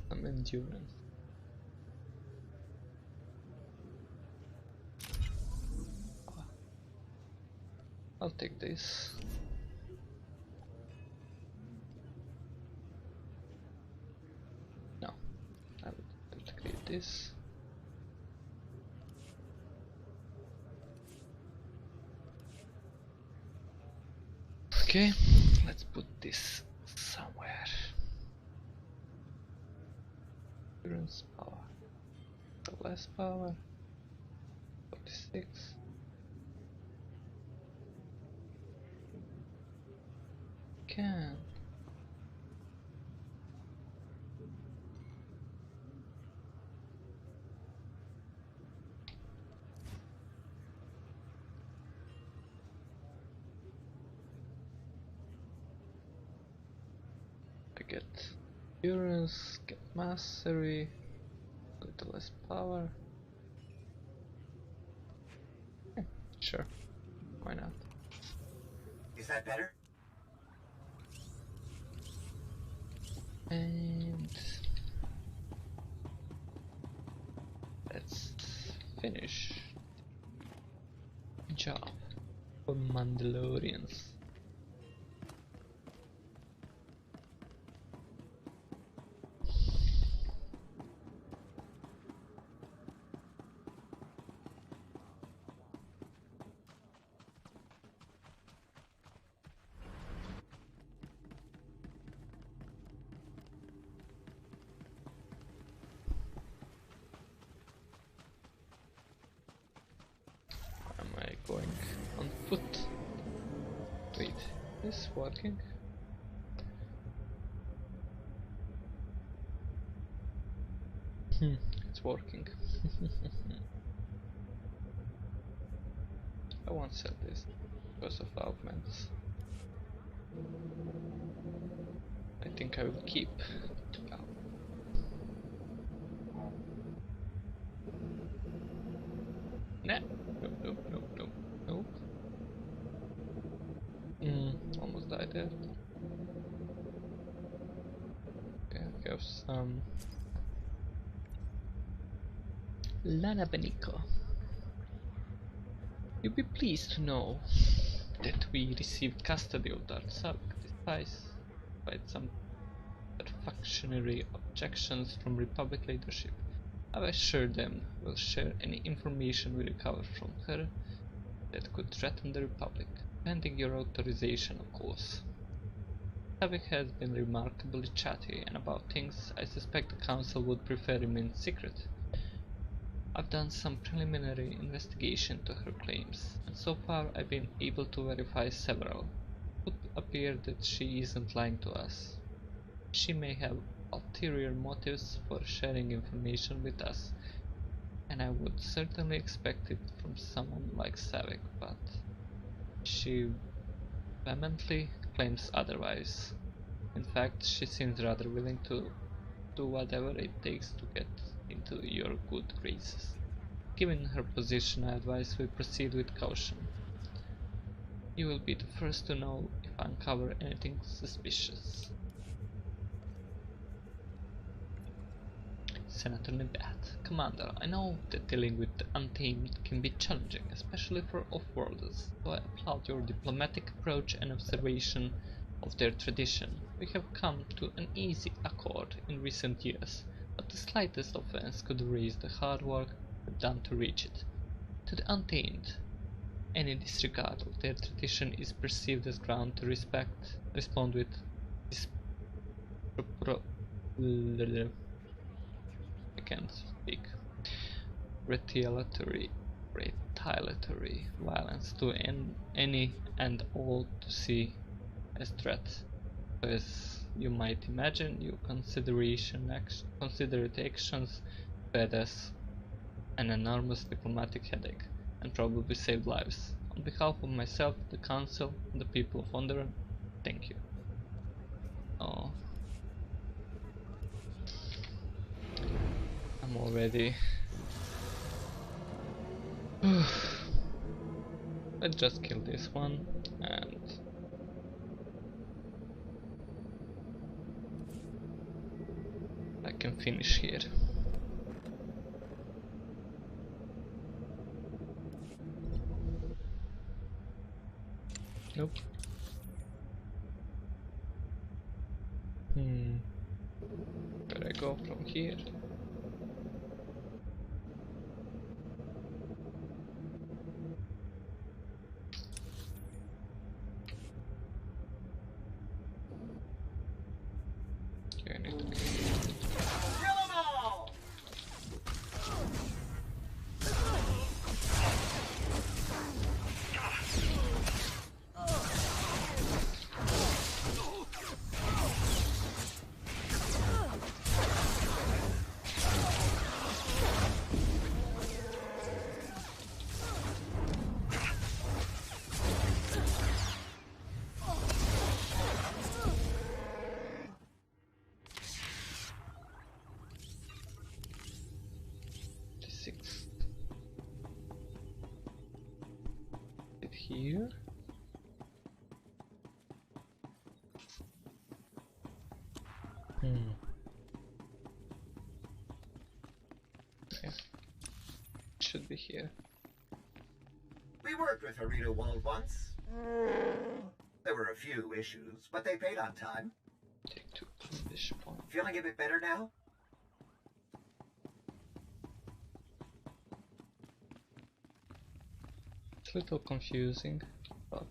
some endurance. I'll take this. No, I will create this. Okay, let's put this somewhere. Endurance power. Less power. 46. Can. I get endurance, get mastery, a little less power. Yeah, sure, why not? Is that better? And let's finish the job for Mandalorians. Am I going on foot? Wait, is this working? It's working. I won't sell this because of augments. I think I will keep. Oh. Nah. Nope. Almost died there. Okay, I have some Lana Benico. You'll be pleased to know that we received custody of Dartsav despite some factionary objections from Republic leadership. I've assured them we'll share any information we recover from her that could threaten the Republic, pending your authorization, of course. Savik has been remarkably chatty, and about things I suspect the Council would prefer remain secret. I've done some preliminary investigation to her claims, and so far I've been able to verify several. It would appear that she isn't lying to us. She may have ulterior motives for sharing information with us, and I would certainly expect it from someone like Savik, but she vehemently claims otherwise. In fact, she seems rather willing to do whatever it takes to get into your good graces. Given her position, I advise we proceed with caution. You will be the first to know if I uncover anything suspicious. Senator Nebat, Commander, I know that dealing with the Untamed can be challenging, especially for off-worlders, so I applaud your diplomatic approach and observation of their tradition. We have come to an easy accord in recent years, but the slightest offense could erase the hard work we've done to reach it. To the Untamed, any disregard of their tradition is perceived as ground to respond with I can't speak. Retaliatory violence to any and all to see as threat. So as you might imagine, your considerate actions fed us an enormous diplomatic headache and probably saved lives. On behalf of myself, the Council, and the people of Onderon, thank you. Oh, I'm already. Let's just kill this one and I can finish here. Nope. Where I go from here? here. Yeah. Should be here. We worked with Harita Wald once. There were a few issues, but they paid on time. Take 2 polish points. Feeling a bit better now? It's a little confusing, but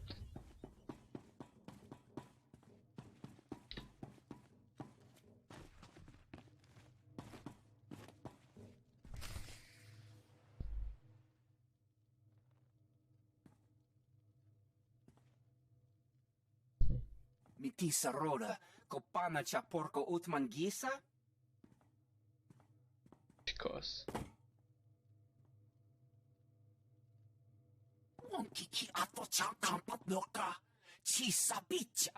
Mitisa roda, kopana cha porco utman gisa? because Monkiki ato cha kampat noka, chisa bicha.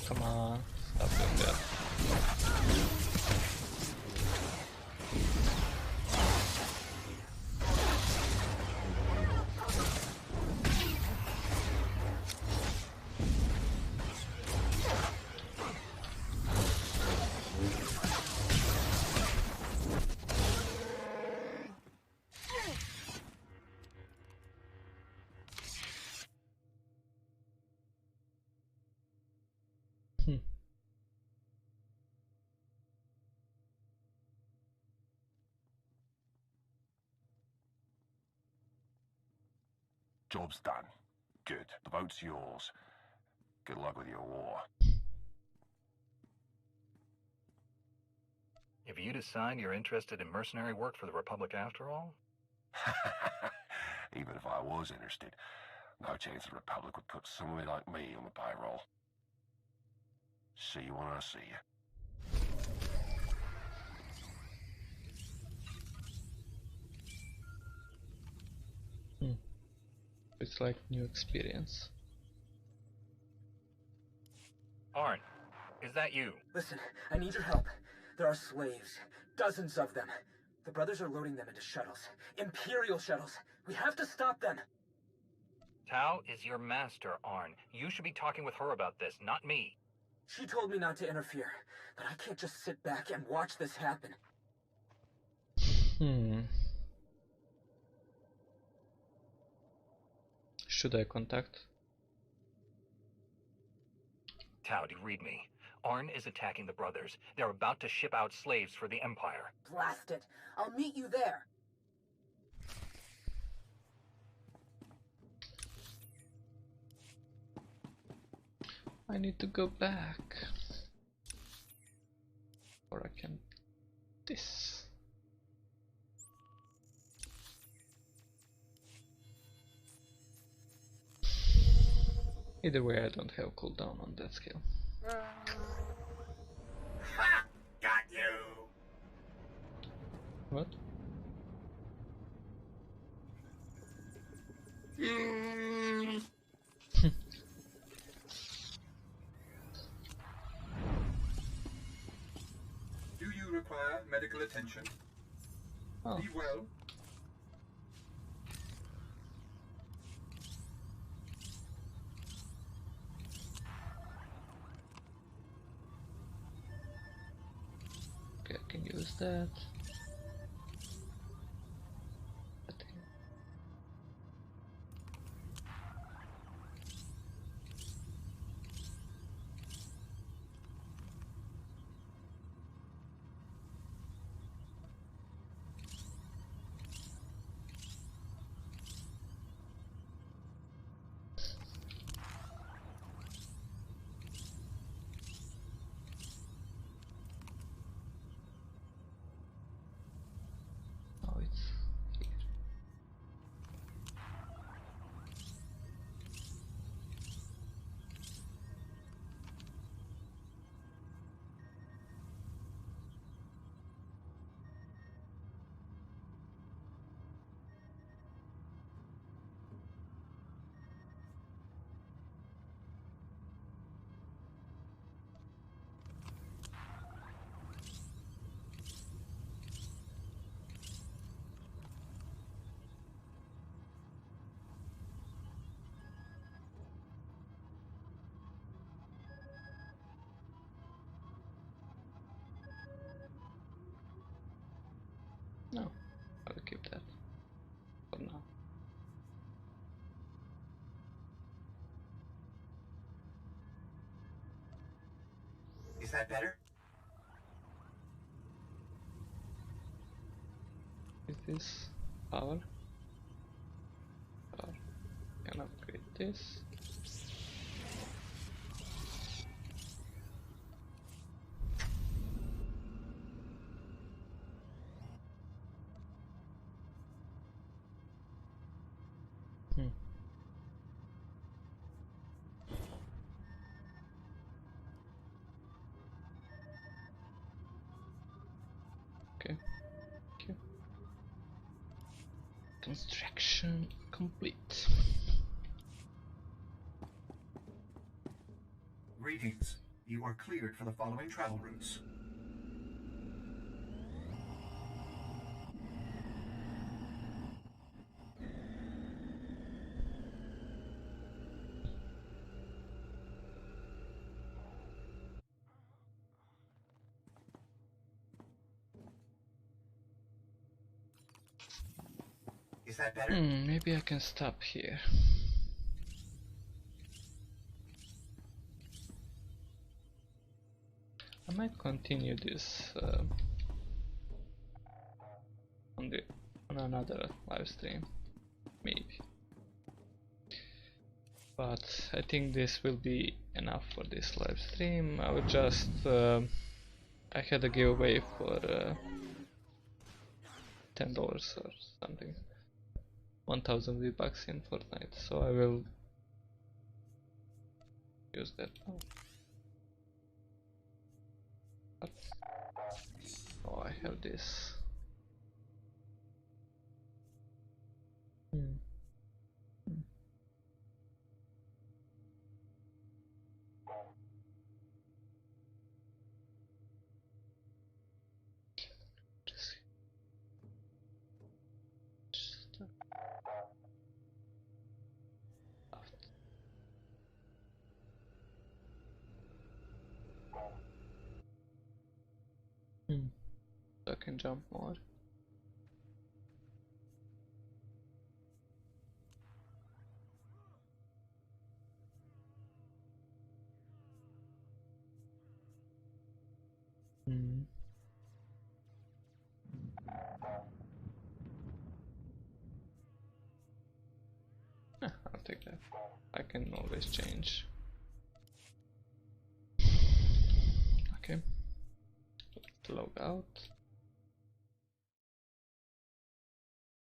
come on, stop doing that. Job's done. Good. The vote's yours. Good luck with your war. If you decide you're interested in mercenary work for the Republic after all? Even if I was interested, no chance the Republic would put somebody like me on the payroll. See you when I see you. It's like new experience. Arn, is that you? Listen, I need your help. There are slaves. Dozens of them. The brothers are loading them into shuttles. Imperial shuttles. We have to stop them. Tao is your master, Arn. You should be talking with her about this, not me. She told me not to interfere, but I can't just sit back and watch this happen. Should I contact? Tao, do you read me? Arn is attacking the brothers. They're about to ship out slaves for the Empire. Blast it. I'll meet you there. I need to go back. Or I can... this. Either way, I don't have cooldown on that skill. Ha! Got you! What? Do you require medical attention? Oh. Be well. Okay, I can use that. I will keep that for now. Is that better? Is this power? Power. Can upgrade this. Okay. Thank you. Construction complete. Greetings. You are cleared for the following travel routes. Is that better? Maybe I can stop here. I might continue this on another live stream, maybe. But I think this will be enough for this live stream. I will just I had a giveaway for $10 or something, 1000 V-Bucks in Fortnite, so I will use that now. But, oh, I have this. So I can jump more. I'll take that. I can always change. Okay. Let's log out.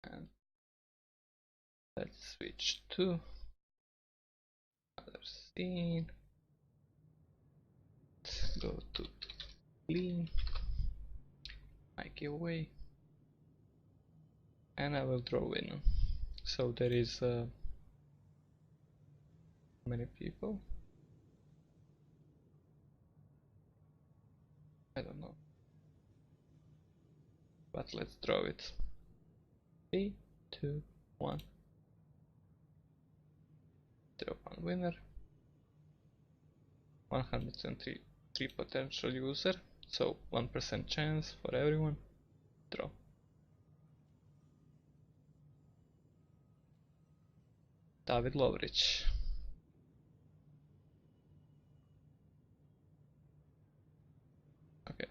And let's switch to other scene. Let's go to clean, my giveaway, and I will draw in. So there is many people. I don't know, but let's draw it. 3, 2, 1. Draw one winner. 103 potential user, so 1% chance for everyone. Draw. David Lovrich. Okay,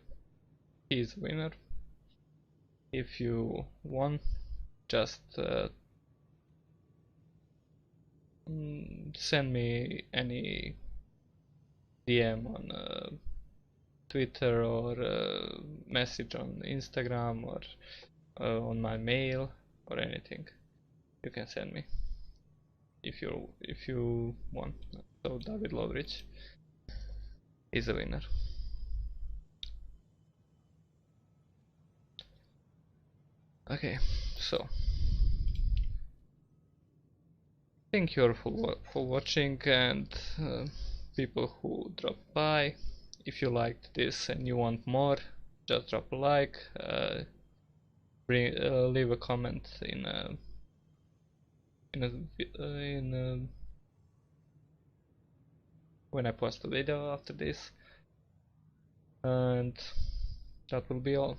he is a winner. If you won, just send me any DM on Twitter or message on Instagram or on my mail or anything. You can send me if you want. So David Lovrich is a winner. Okay, so thank you all for watching, and people who dropped by. If you liked this and you want more, just drop a like, leave a comment when I post a video after this, and that will be all.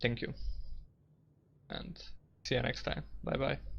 Thank you, and See you next time. Bye bye.